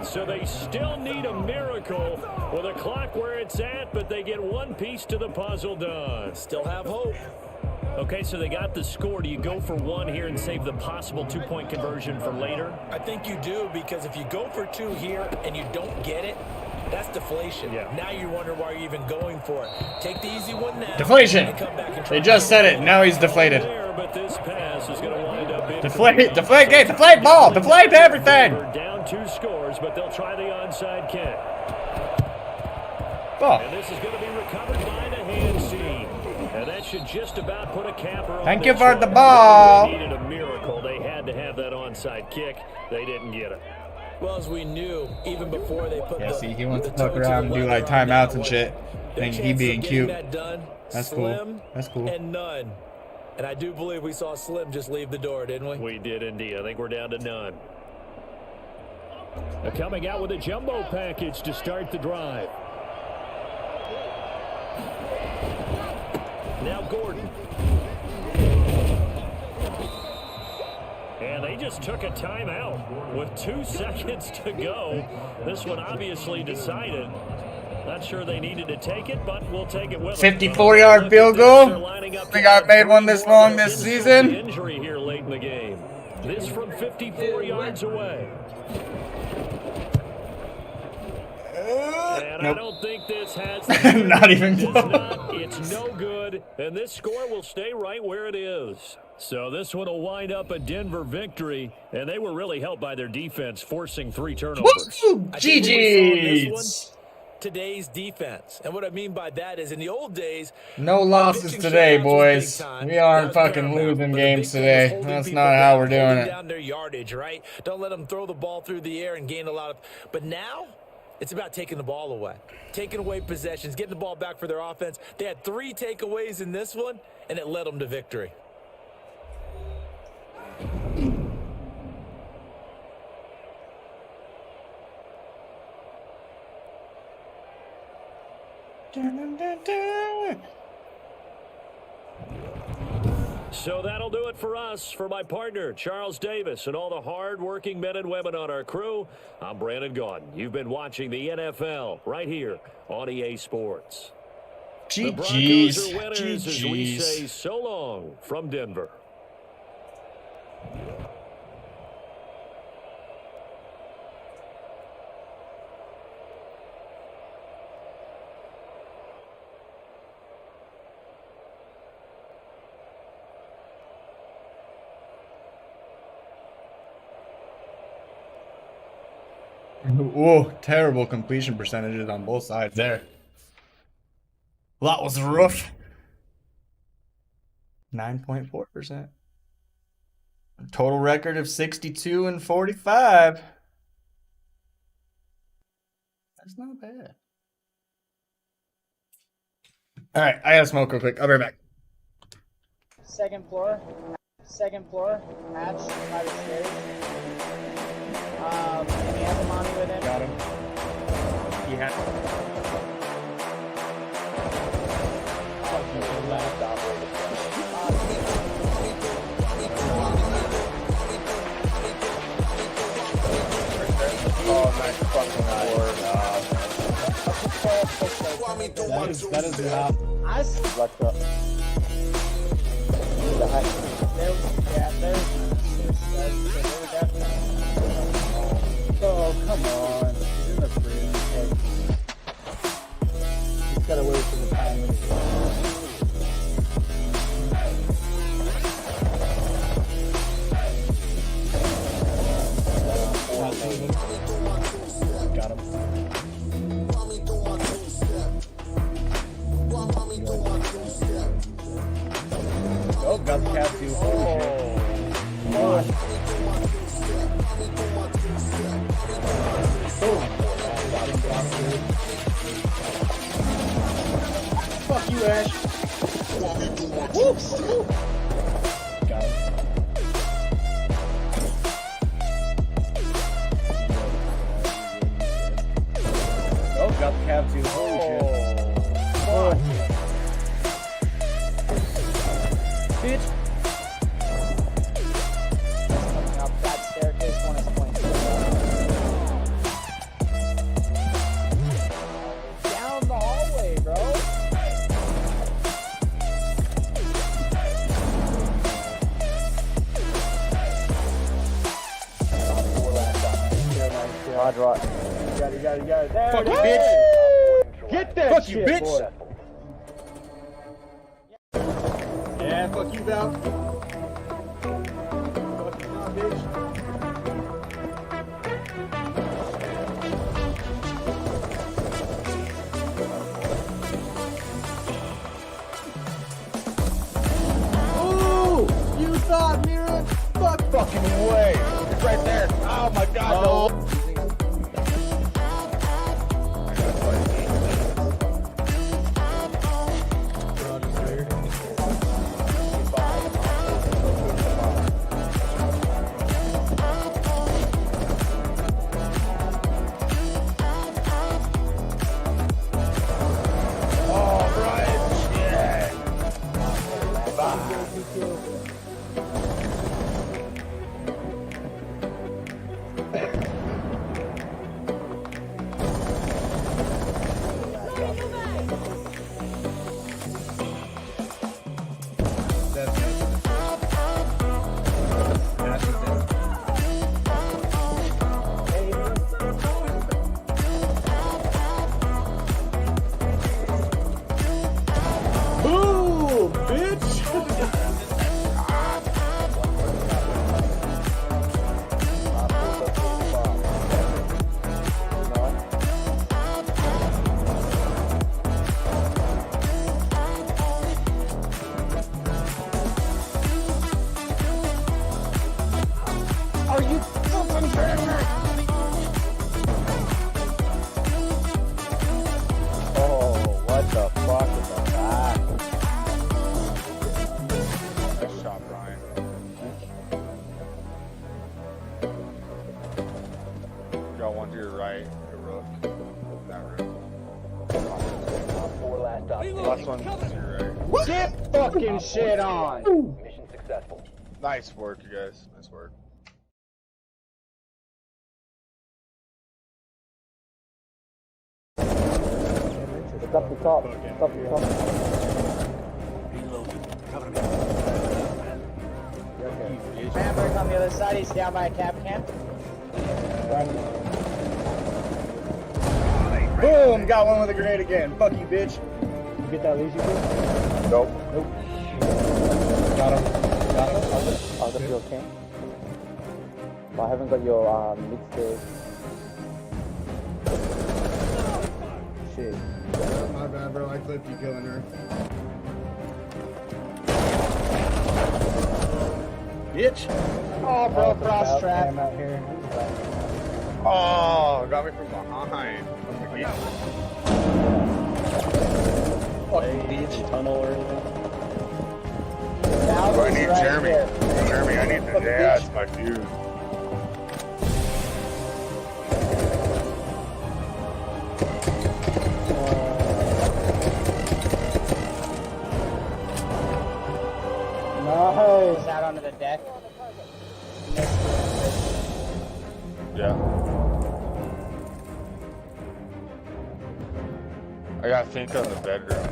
So they still need a miracle with a clock where it's at, but they get one piece to the puzzle done. Still have hope. Okay, so they got the score. Do you go for 1 here and save the possible 2-point conversion for later? I think you do, because if you go for 2 here and you don't get it, that's deflation. Yeah. Now you wonder why you're even going for it. Take the easy one now. Deflation. They just said it. Now he's deflated. But this pass is going to wind up deflate gate, deflate ball, deflate everything. We're down 2 scores, but they'll try the onside kick. Oh. And this is going to be recovered by the hand seam. And that should just about put a capper on. Thank you for the ball. They needed a miracle. They had to have that onside kick. They didn't get it. Well, as we knew, even before they put see, he wants to fuck around and do like timeouts and shit. Think he being cute. That's cool. That's cool. And none. And I do believe we saw Slim just leave the door, didn't we? We did indeed. I think we're down to none. They're coming out with a jumbo package to start the drive. Now Gordon. And they just took a timeout with 2 seconds to go. This one obviously decided. Not sure they needed to take it, but we'll take it with them. 54-yard field goal. I think I've made one this long this season. Injury here late in the game. This from 54 yards away. And Nope. I don't think this has Not even it's no good, and this score will stay right where it is. So this one will wind up a Denver victory, and they were really helped by their defense, forcing 3 turnovers. GG's. Today's defense. And what I mean by that is in the old days, No losses today, boys. We aren't fucking losing games today. That's not how we're doing it. Down their yardage, right? Don't let them throw the ball through the air and gain a lot of. But now, it's about taking the ball away, taking away possessions, getting the ball back for their offense. They had 3 takeaways in this one, and it led them to victory. So that'll do it for us. For my partner, Charles Davis, and all the hard-working men and women on our crew, I'm Brandon Gaudin. You've been watching the NFL right here on EA Sports. The Broncos are winners as we say so long from Denver. Whoa, terrible completion percentages on both sides there. That was rough. 9.4%. Total record of 62 and 45. That's not bad. All right, I gotta smoke real quick. I'll be right back. Second floor, match by the stairs. And he has a mommy with him. Got him. He had. Oh, nice fucking That is not. I slept up. Oh, come on. He's in the fridge. He's got to wait for the time. Got him. Oh, got the cat too. Oh. Fuck you, Ash. Woo! Got him. Oh, got the cab too. Holy shit. Oh. Bitch. Coming up that staircase when it's playing. Down the hallway, bro. Roger, roger. You got it. There Fuck it you, is. bitch. Get that Fuck shit, you, bitch. boy. Yeah, fuck you, Val. Fuck you, nah, bitch. Ooh! You thought, Mira? Fuck fucking way. It's right there. Oh my god, no. got one to your right. Your roof. That room. Last one to your right. Get fucking shit on. Mission successful. Nice work, you guys. Nice work. It's up the top. It's up the top. Hamburg's on the other side. He's down by a cap camp. Boom! Got one with a grenade again. Fuck you, bitch. You get that laser beam? Nope. Got him. I'll get your camp. Well, I haven't got your mid-stage. Shit. My bad, bro. I clipped you killing her. Bitch. Oh, bro, cross trap. Out here. Oh, got me from behind. Fucking bitch. Tunnel or anything. I need Jeremy. Jeremy, I need the that's my dude. Nice. Out onto the deck. Yeah. I got Fink on the bedroom.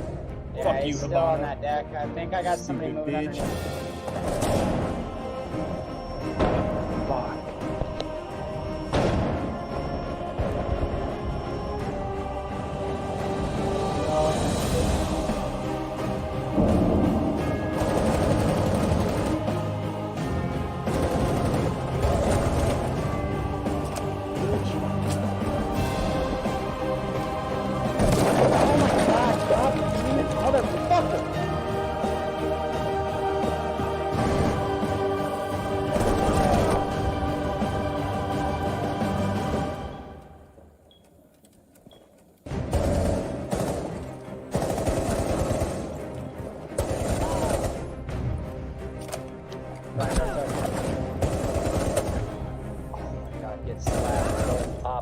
Yeah, Fuck he's you, still Havana. on that deck. I think I got somebody Stupid moving bitch. underneath. Fuck.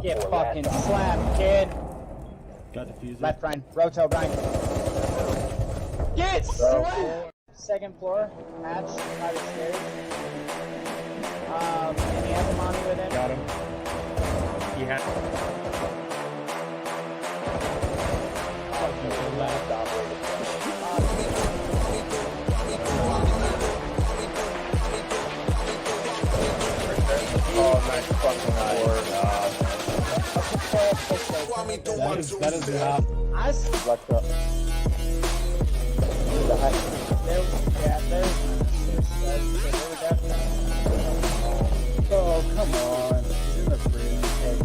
Get fucking slapped, kid. Got defused. Left, Brian. Roto, Brian. Get slapped! Second floor, hatch, by the stairs. And he has a mommy with him. Got him. He had. Oh, nice fucking work. That is not. I s- What's up? There's definitely. Oh, come on. He's in the freezing tank.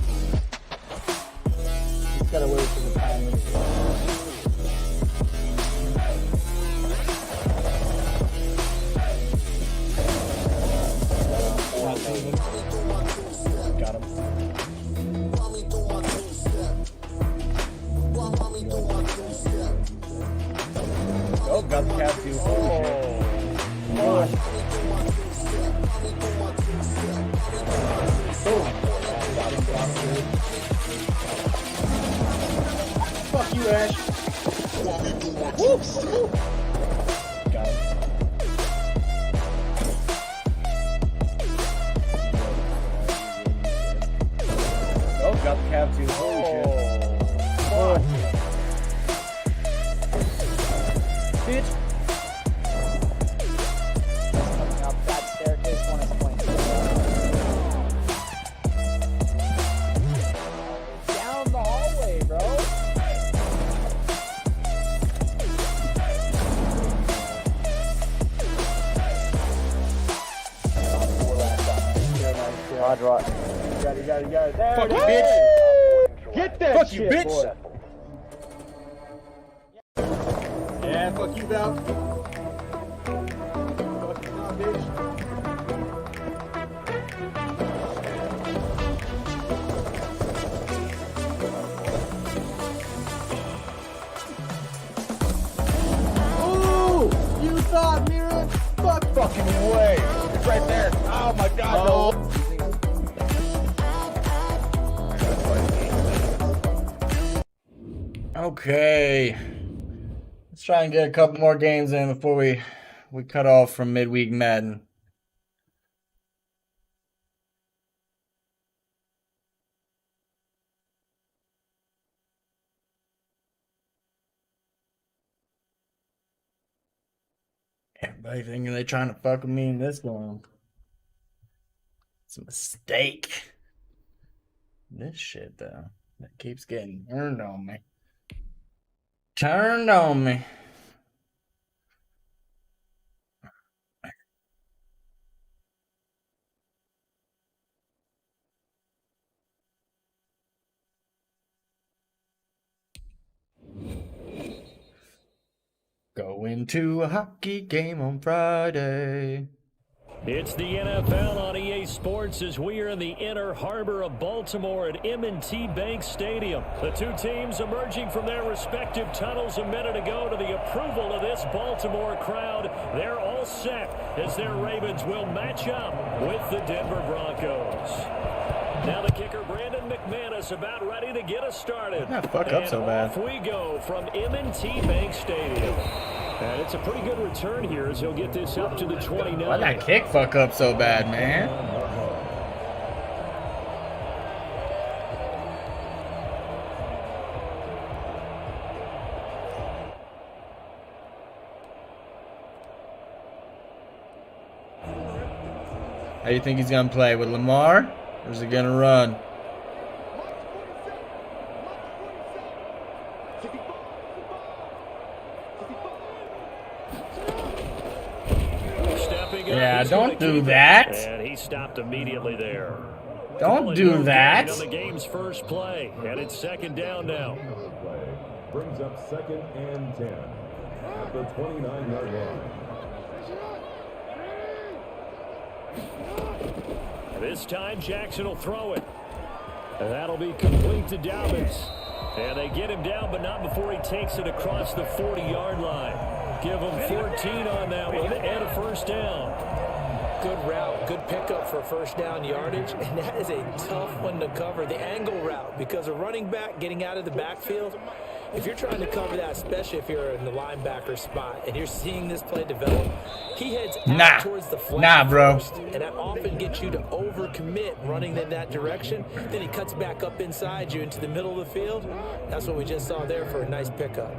He's gotta wait for the time. Got him. Oh, got the cap too. Oh. Fuck you, Ash. Whoops. Got him. Oh, got the cap too. Holy shit. Fuck. Bitch. Coming up that staircase, one is pointing. Down the hallway, bro. Hard right. You got it. There Fuck it you, is. bitch. Get that Fuck shit, you, bitch. boy. Yeah, fuck you, Val. Fucking nah, bitch. Ooh! You thought, Mira? Fuck fucking way. It's right there. Oh my god, no. Okay. Let's try and get a couple more games in before we cut off from midweek Madden. Everybody thinking they're trying to fuck with me in this one. It's a mistake. This shit, though, that keeps getting turned on me. Turned on me. Going to a hockey game on Friday. It's the NFL on EA Sports as we are in the inner harbor of Baltimore at M&T Bank Stadium. The two teams emerging from their respective tunnels a minute ago to the approval of this Baltimore crowd. They're all set as their Ravens will match up with the Denver Broncos. Now the kicker, Brandon McManus, about ready to get us started. Not fuck up so bad. Off we go from M&T Bank Stadium. And it's a pretty good return here as he'll get this up to the 29. Why'd that kick fuck up so bad, man? How do you think he's gonna play? With Lamar? Or is he gonna run? Yeah, don't do that. And he stopped immediately there. Don't do that. On the game's first play, and it's second down now. Brings up 2nd and 10 at the 29-yard line. This time Jackson will throw it. And that'll be complete to Dobbins. And they get him down, but not before he takes it across the 40-yard line. Give him 14 on that one and a first down. Good route, good pickup for first down yardage, and that is a tough one to cover, the angle route, because a running back getting out of the backfield, if you're trying to cover that, especially if you're in the linebacker spot, and you're seeing this play develop, he heads out towards the flat bro. first, and that often gets you to overcommit running in that direction. Then he cuts back up inside you into the middle of the field. That's what we just saw there for a nice pickup.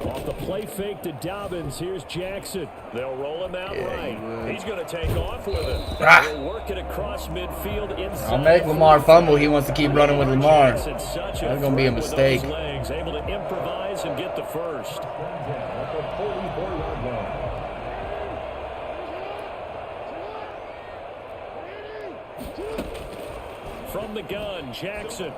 Off the play fake to Dobbins, here's Jackson. They'll roll him out right. He's going to take off with it. They'll work it across midfield inside. I'll make Lamar fumble. He wants to keep running with Lamar. That's going to be a mistake. Legs, able to improvise and get the first. From the gun, Jackson.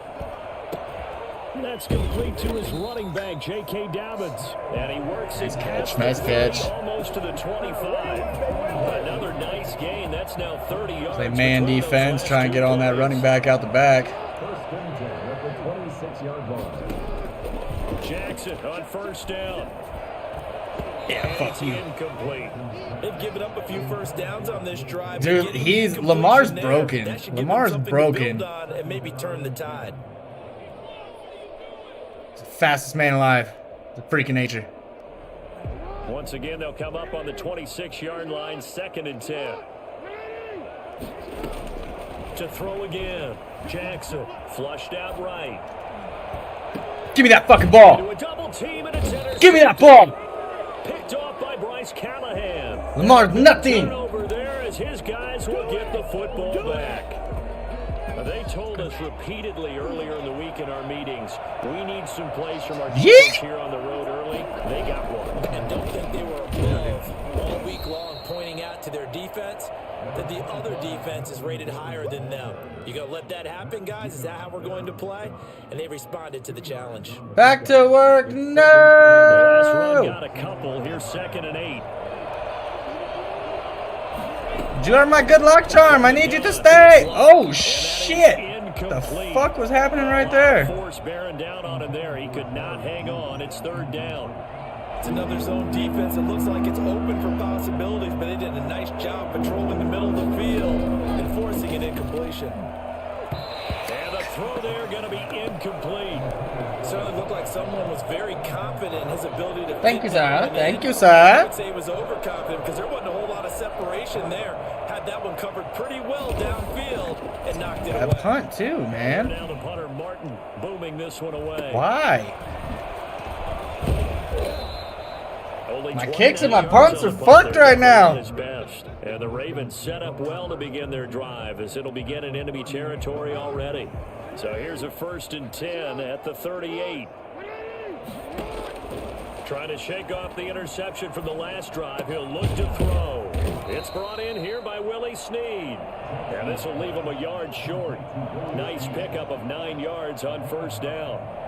That's complete to his running back, J.K. Dobbins. And he works his catch. Nice catch. Almost to the 25. Another nice gain. That's now 30 yards. Play man defense. Try and get on that running back out the back. First and 10 at the 26-yard line. Jackson on first down. Yeah, fuck you. Incomplete. They've given up a few first downs on this drive. Dude, Lamar's broken. Lamar's broken. And maybe turn the tide. Fastest man alive. The freak of nature. Once again, they'll come up on the 26-yard line, 2nd and 10. To throw again. Jackson flushed out right. Give me that fucking ball. To a double team and it's Give me that ball. Picked off by Bryce Callahan. Lamar's nothing. Over there as his guys will get the football back. They told us repeatedly earlier in the week in our meetings, we need some plays from our defense here on the road early. They got one. And don't think they were above all week long pointing out to their defense that the other defense is rated higher than them. You gonna let that happen, guys? Is that how we're going to play? And they responded to the challenge. Back to work. The last run No. got a couple. Here's 2nd and 8. You are my good luck charm. I need you to stay. Oh, shit. The fuck was happening right there? Force bearing down on him there. He could not hang on. It's 3rd down. It's another zone defense. It looks like it's open for possibilities, but they did a nice job patrolling the middle of the field and forcing an incompletion. And the throw there going to be incomplete. Certainly looked like someone was very confident in his ability to. Thank you, fit that sir. one Thank in. you, I sir. would say he was overconfident because there wasn't a whole lot of separation there. Had that one covered pretty well downfield and knocked it A away. punt too, man. Now the punter Martin booming this one away. Why? Only My 29 kicks and my yards punts on are the punt fucked there. right now. His best. And the Ravens set up well to begin their drive as it'll begin in enemy territory already. So here's a 1st and 10 at the 38. Trying to shake off the interception from the last drive. He'll look to throw. It's brought in here by Willie Snead. And this will leave him a yard short. Nice pickup of 9 yards on 1st down.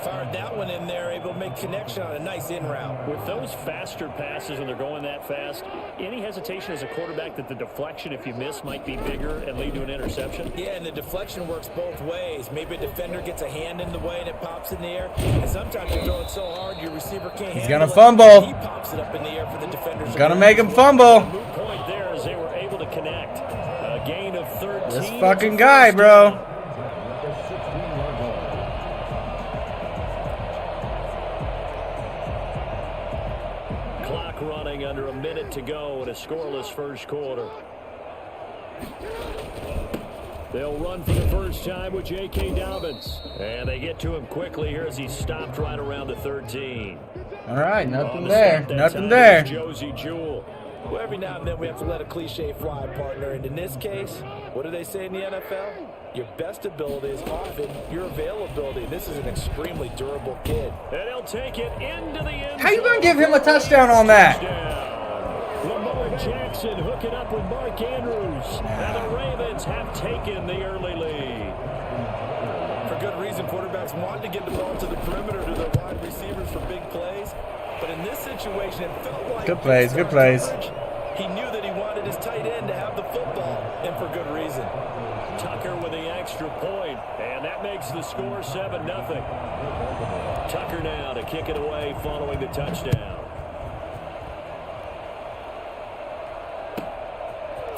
Fired that one in there, able to make connection on a nice in route. With those faster passes and they're going that fast, any hesitation as a quarterback that the deflection, if you miss, might be bigger and lead to an interception? Yeah, and the deflection works both ways. Maybe a defender gets a hand in the way and it pops in the air. And sometimes you throw it so hard your receiver can't handle it. He's gonna fumble. He pops it up in the air for the defenders. Gonna make him fumble. Moot point there as they were able to connect. A gain of 13. This fucking guy, bro. Clock running under a minute to go in a scoreless 1st quarter. They'll run for the first time with J.K. Dobbins. And they get to him quickly here as he stopped right around the 13. All right, On nothing the there. stop that Nothing time there. is Josie Jewell. Well, every now and then we have to let a cliche fly, partner. And in this case, what do they say in the NFL? Your best ability is often your availability. This is an extremely durable kid. And he'll take it into the end How you gonna zone. give him a touchdown on that? Touchdown. Lamar Jackson hooking up with Mark Andrews. And the Ravens have taken the early lead. For good reason, quarterbacks want to get the ball to the perimeter to their wide receivers for big plays. But in this situation, it felt like Good plays, good plays. He knew that he wanted his tight end to have the football, and for good reason. Tucker with the extra point, and that makes the score 7-0. Tucker now to kick it away following the touchdown.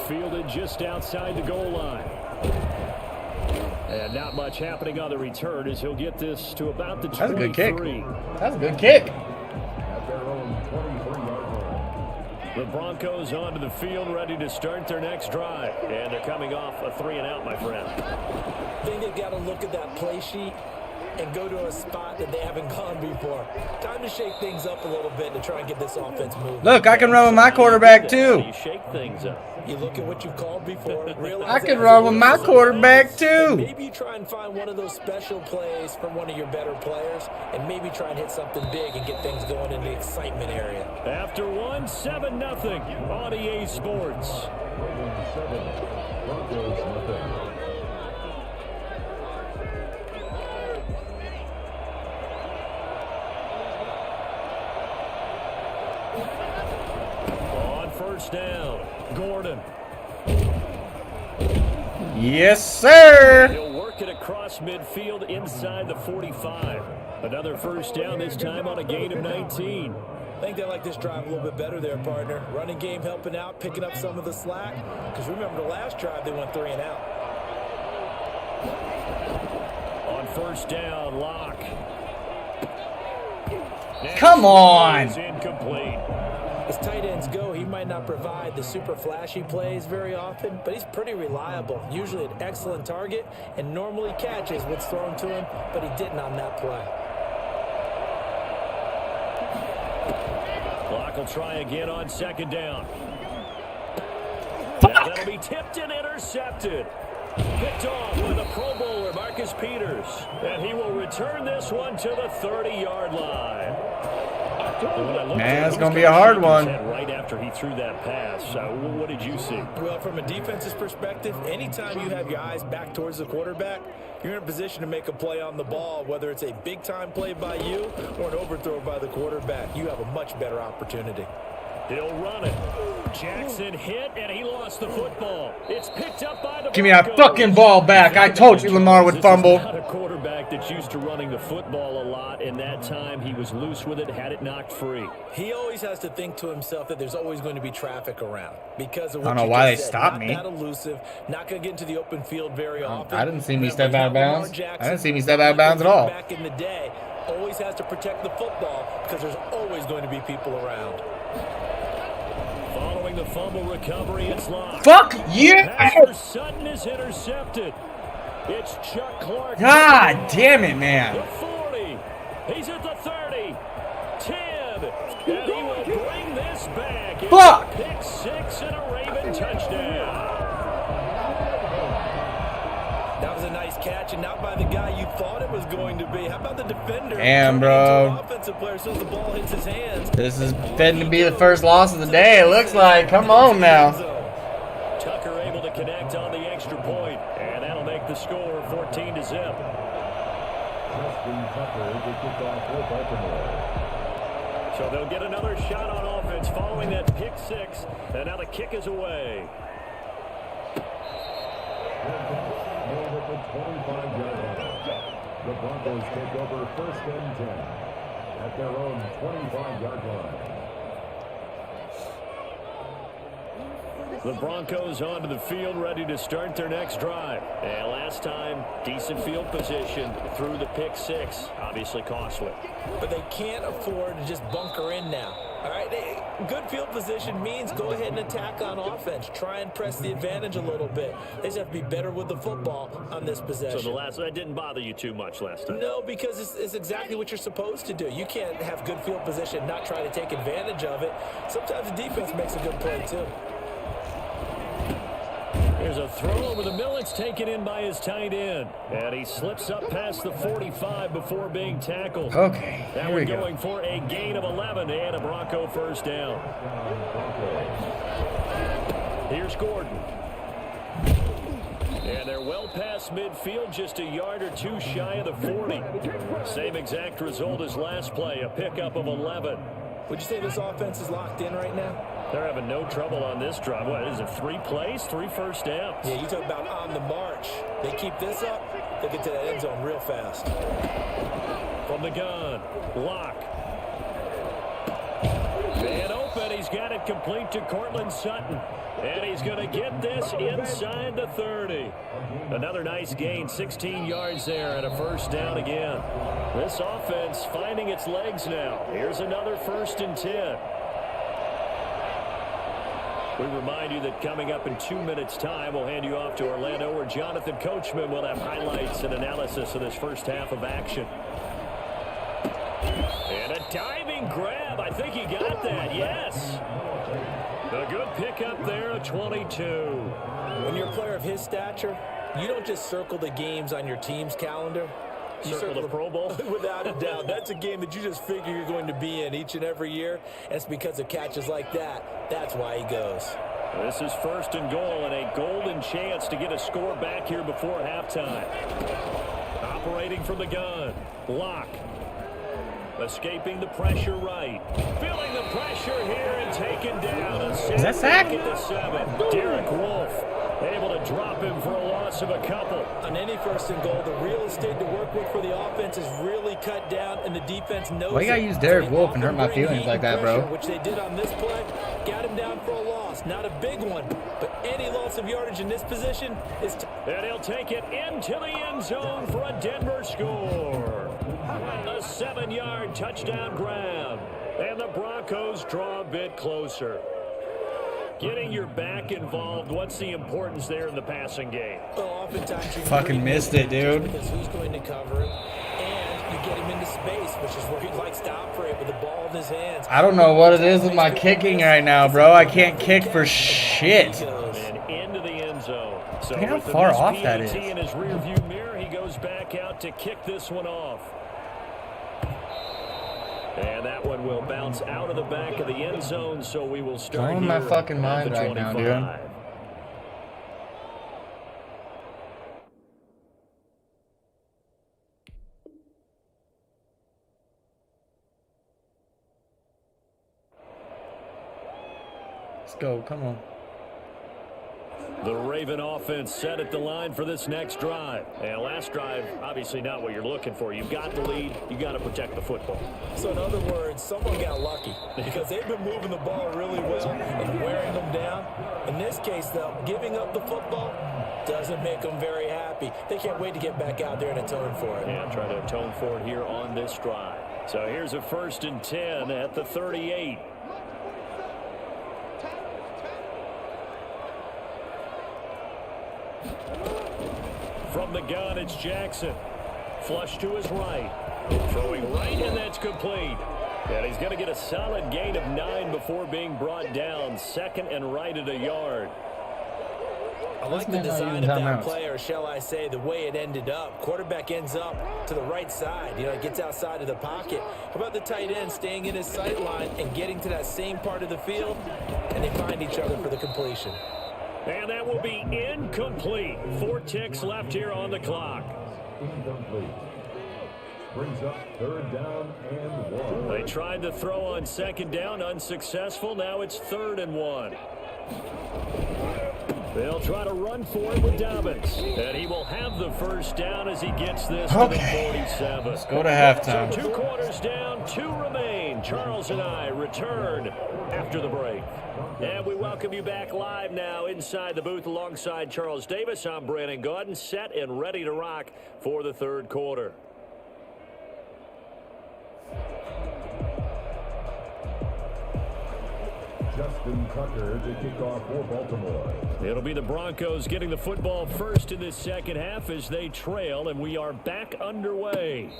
Fielded just outside the goal line. And not much happening on the return as he'll get this to about the 23. That's a good kick. That's a good kick. At their own 23-yard line. The Broncos onto the field, ready to start their next drive. And they're coming off a 3-and-out, my friend. I think they've got to look at that play sheet and go to a spot that they haven't gone before. Time to shake things up a little bit to try and get this offense moving. Look, I can run with my quarterback too. You shake things up. You look at what you've called before. Realize I that can as run a with my rookie, quarterback too. maybe you try and find one of those special plays from one of your better players, and maybe try and hit something big and get things going in the excitement area. After 7-0 on EA Sports. Ravens 7, Broncos nothing. On 1st down, Gordon. Yes, sir. He'll work it across midfield inside the 45. Another 1st down, this time on a gain of 19. I think they like this drive a little bit better there, partner. Running game helping out, picking up some of the slack. Because remember, the last drive they went 3-and-out. On 1st down, Locke. Come on. Is incomplete. As tight ends go, he might not provide the super flashy plays very often, but he's pretty reliable. Usually an excellent target, and normally catches what's thrown to him, but he didn't on that play. Clock will try again on 2nd down. Now that'll be tipped and intercepted. Picked off by the Pro Bowler, Marcus Peters. And he will return this one to the 30-yard line. Man, it's going to be a hard one. Right after he threw that pass. What did you see? Well, from a defense's perspective, anytime you have your eyes back towards the quarterback, you're in a position to make a play on the ball, whether it's a big-time play by you or an overthrow by the quarterback. You have a much better opportunity. He'll run it. Jackson hit, and he lost the football. It's picked up by the Give me that Broncos. fucking ball back. I told you Lamar would fumble. This is not a quarterback that's used to running the football a lot, and that time he was loose with it, had it knocked free. He always has to think to himself that there's always going to be traffic around because of what I don't know you why just they said. stopped Not me. that elusive, not going to get into the open field very often. I didn't see me Remember, step out of he's not Lamar bounds. I Jackson. didn't see me step out of bounds at all. Back in the day, always has to protect the football because there's always going to be people around. Following the fumble recovery, it's locked. Fuck you! Pass for Sutton is intercepted. It's Chuck Clark. God damn it, The man. 40. He's at the 30. 10. And he will bring this back. It's Fuck! a pick six and a Raven touchdown. That was a nice catch, and not by the guy you thought it was going to be. How about the defender? Damn, turning bro. into an offensive player as soon as the ball hits his hands. This is fitting to be the first loss of the day, it looks like. Come on now. Tucker able to connect on the extra point, and that'll make the score 14-0. Justin Tucker to kick off for Baltimore. So they'll get another shot on offense following that pick six, and now the kick is away. Nailed at the 25-yard line. The Broncos take over 1st and 10 at their own 25-yard line. The Broncos onto the field, ready to start their next drive. And last time, decent field position through the pick six. Obviously costly. But they can't afford to just bunker in now. All right, good field position means go ahead and attack on offense. Try and press the advantage a little bit. They just have to be better with the football on this possession. So that didn't bother you too much last time? No, because it's exactly what you're supposed to do. You can't have good field position, not try to take advantage of it. Sometimes the defense makes a good play too. There's a throw over the middle. It's taken in by his tight end. And he slips up past the 45 before being tackled. Okay, That here we one go. going for a gain of 11 and a Bronco first down. Here's Gordon. And they're well past midfield, just a yard or two shy of the 40. Same exact result as last play, a pickup of 11. Would you say this offense is locked in right now? They're having no trouble on this drive. What is it, 3 plays, 3 first downs? Yeah, you talk about on the march. They keep this up, they get to the end zone real fast. From the gun, Locke. Man open, he's got it complete to Cortland Sutton. And he's going to get this inside the 30. Another nice gain, 16 yards there and a first down again. This offense finding its legs now. Here's another 1st and 10. We remind you that coming up in 2 minutes' time, we'll hand you off to Orlando, where Jonathan Coachman will have highlights and analysis of this first half of action. And a diving grab. I think he got that, yes. A good pickup there, a 22. When you're a player of his stature, you don't just circle the games on your team's calendar. You Circle the Pro Bowl? Without a doubt. That's a game that you just figure you're going to be in each and every year. And it's because of catches like that. That's why he goes. This is 1st and goal, and a golden chance to get a score back here before halftime. Operating from the gun. Locke. Escaping the pressure right. Feeling the pressure here and taken down. Is that sack? At the 7. Derek Wolfe able to drop him for a loss of a couple. On any 1st and goal, the real estate to work with for the offense is really cut down, and the defense knows Why you gotta it. use Derek So they Wolfe and hurt my often bring feelings heat like and that, bro? pressure, which they did on this play. Got him down for a loss. Not a big one, but any loss of yardage in this position is... And he'll take it into the end zone for a Denver score. A 7-yard touchdown grab. And the Broncos draw a bit closer. Getting your back involved, what's the importance there in the passing game? Well, oftentimes you Fucking missed it, dude. Because who's going to cover him? And you get him into space, which is where he likes to operate with the ball in his hands. I don't know what it is with my kicking right now, bro. I can't kick for shit. And into the end zone. So Look at how with the far missed off that PAT is. in his rearview mirror, he goes back out to kick this one off. And that one will bounce out of the back of the end zone, so we will start Blowing my here fucking at mind the right now, 25. dude. go. Come on. The Raven offense set at the line for this next drive. And last drive, obviously not what you're looking for. You've got the lead. You got to protect the football. So in other words, someone got lucky because they've been moving the ball really well and wearing them down. In this case, though, giving up the football doesn't make them very happy. They can't wait to get back out there and atone for it. Yeah, try to atone for it here on this drive. So here's a 1st and 10 at the 38. From the gun, it's Jackson. Flush to his right. Throwing right, and that's complete. And he's going to get a solid gain of 9 before being brought down. 2nd and right at a yard. I like the design of that play, or shall I say the way it ended up. Quarterback ends up to the right side. You know, it gets outside of the pocket. How about the tight end staying in his sight line and getting to that same part of the field, and they find each other for the completion. And that will be incomplete. 4 ticks left here on the clock. Incomplete. Brings up 3rd down and 1. They tried to throw on 2nd down, unsuccessful. Now it's 3rd and 1. They'll try to run for it with Dobbins. And he will have the 1st down as he gets this to the 47. Let's go to halftime. So 2 quarters down, 2 remain. Charles and I return after the break. And we welcome you back live now inside the booth alongside Charles Davis. I'm Brandon Gaudin, set and ready to rock for the 3rd quarter. Justin Tucker to kick off for Baltimore. It'll be the Broncos getting the football first in this 2nd half as they trail, and we are back underway.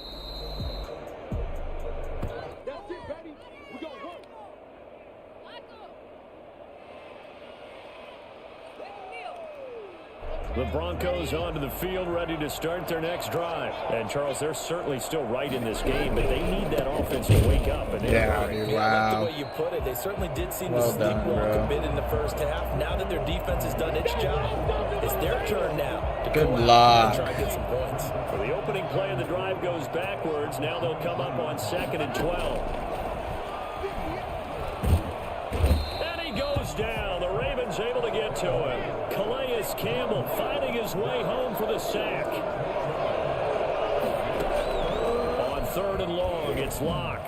The Broncos onto the field, ready to start their next drive. And, Charles, they're certainly still right in this game, but they need that offense to wake up. And yeah, dude, wow. I like the way you put it. They certainly did seem to sleepwalk a bit in the 1st half. Now that their defense has done its job, it's their turn now to good go luck. and try and get some points. For the opening play of the drive goes backwards. Now they'll come up on 2nd and 12. And he goes down. The Ravens able to get to him. Calais Campbell finding his way home for the sack. On 3rd and long, it's Locke.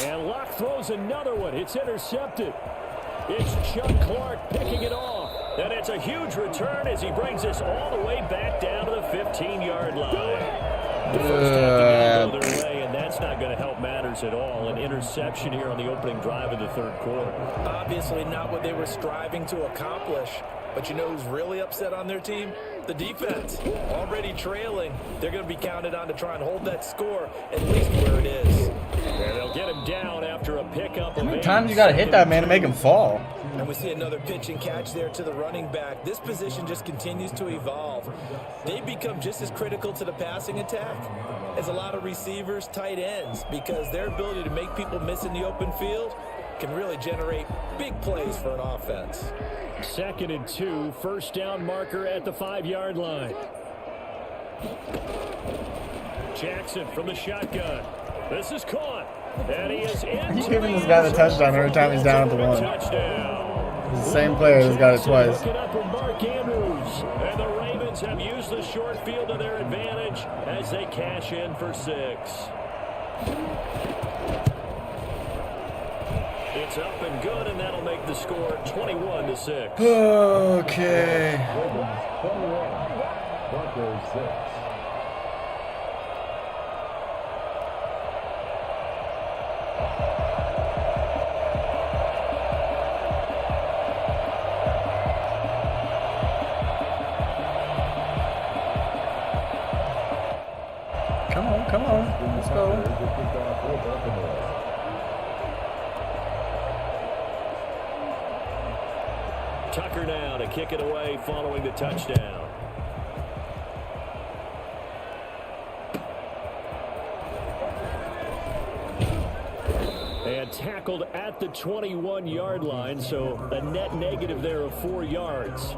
And Locke throws another one. It's intercepted. It's Chuck Clark picking it off. And it's a huge return as he brings us all the way back down to the 15-yard line. The first half to go their way, and that's not going to help matters at all. An interception here on the opening drive of the 3rd quarter. Obviously not what they were striving to accomplish. But you know who's really upset on their team? The defense. Already trailing. They're going to be counted on to try and hold that score at least where it is. And they'll get him down after a pickup. How many times you got to hit that man to make him fall? And we see another pitch and catch there to the running back. This position just continues to evolve. They become just as critical to the passing attack as a lot of receivers, tight ends, because their ability to make people miss in the open field can really generate big plays for an offense. 2nd and 2, 1st down marker at the 5-yard line. Jackson from the shotgun. This is caught. And he is in. He's giving this guy the touchdown every time he's down at the 1. Touchdown. He's the same player who's got it twice. Looking up with Mark Andrews. And the Ravens have used the short field to their advantage as they cash in for 6. It's up and good, and that'll make the score 21-6. Okay. Broncos 6. Come on. Let's go. Tucker now to kick it away following the touchdown. And tackled at the 21-yard line, so a net negative there of 4 yards.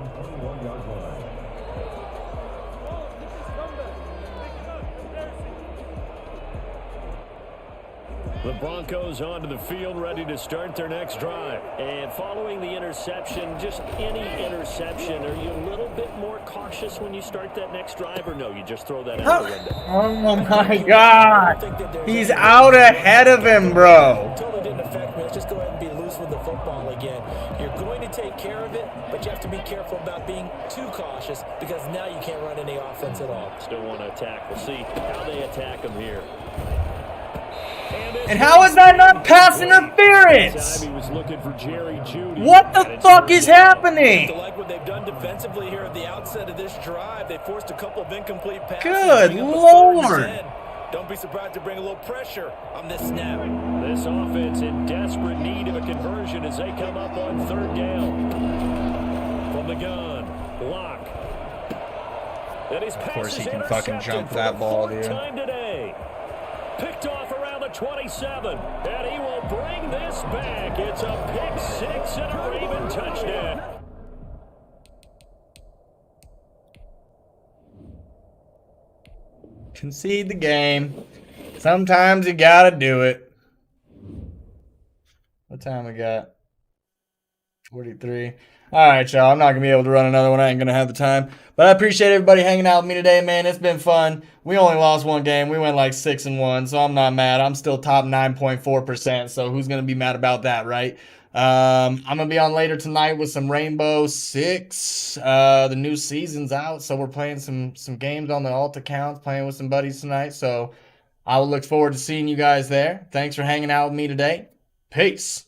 The Broncos onto the field, ready to start their next drive. And following the interception, just any interception, are you a little bit more cautious when you start that next drive, or no, you just throw that out the window? Oh my God. He's out ahead of him, bro. Totally didn't affect me. Let's just go ahead and be loose with the football again. You're going to take care of it, but you have to be careful about being too cautious because now you can't run any offense at all. Still want to attack. We'll see how they attack him here. And how is that not pass interference? He was looking for Jerry Jeudy. What the fuck is happening? I like what they've done defensively here at the outset of this drive. They forced a couple of incomplete passes. Good Lord. Don't be surprised to bring a little pressure on this snap. This offense in desperate need of a conversion as they come up on third down. From the gun, Lock. Of course he can fucking jump that ball, dude. Time today. Picked off around the 27, and he will bring this back. It's a pick six and a Raven touchdown. Concede the game. Sometimes you gotta do it. What time we got? 43. All right, y'all. I'm not going to be able to run another one. I ain't going to have the time. But I appreciate everybody hanging out with me today, man. It's been fun. We only lost one game. We went like 6-1, so I'm not mad. I'm still top 9.4%, so who's going to be mad about that, right? I'm going to be on later tonight with some Rainbow Six. The new season's out, so we're playing some games on the alt accounts, playing with some buddies tonight. So I will look forward to seeing you guys there. Thanks for hanging out with me today. Peace.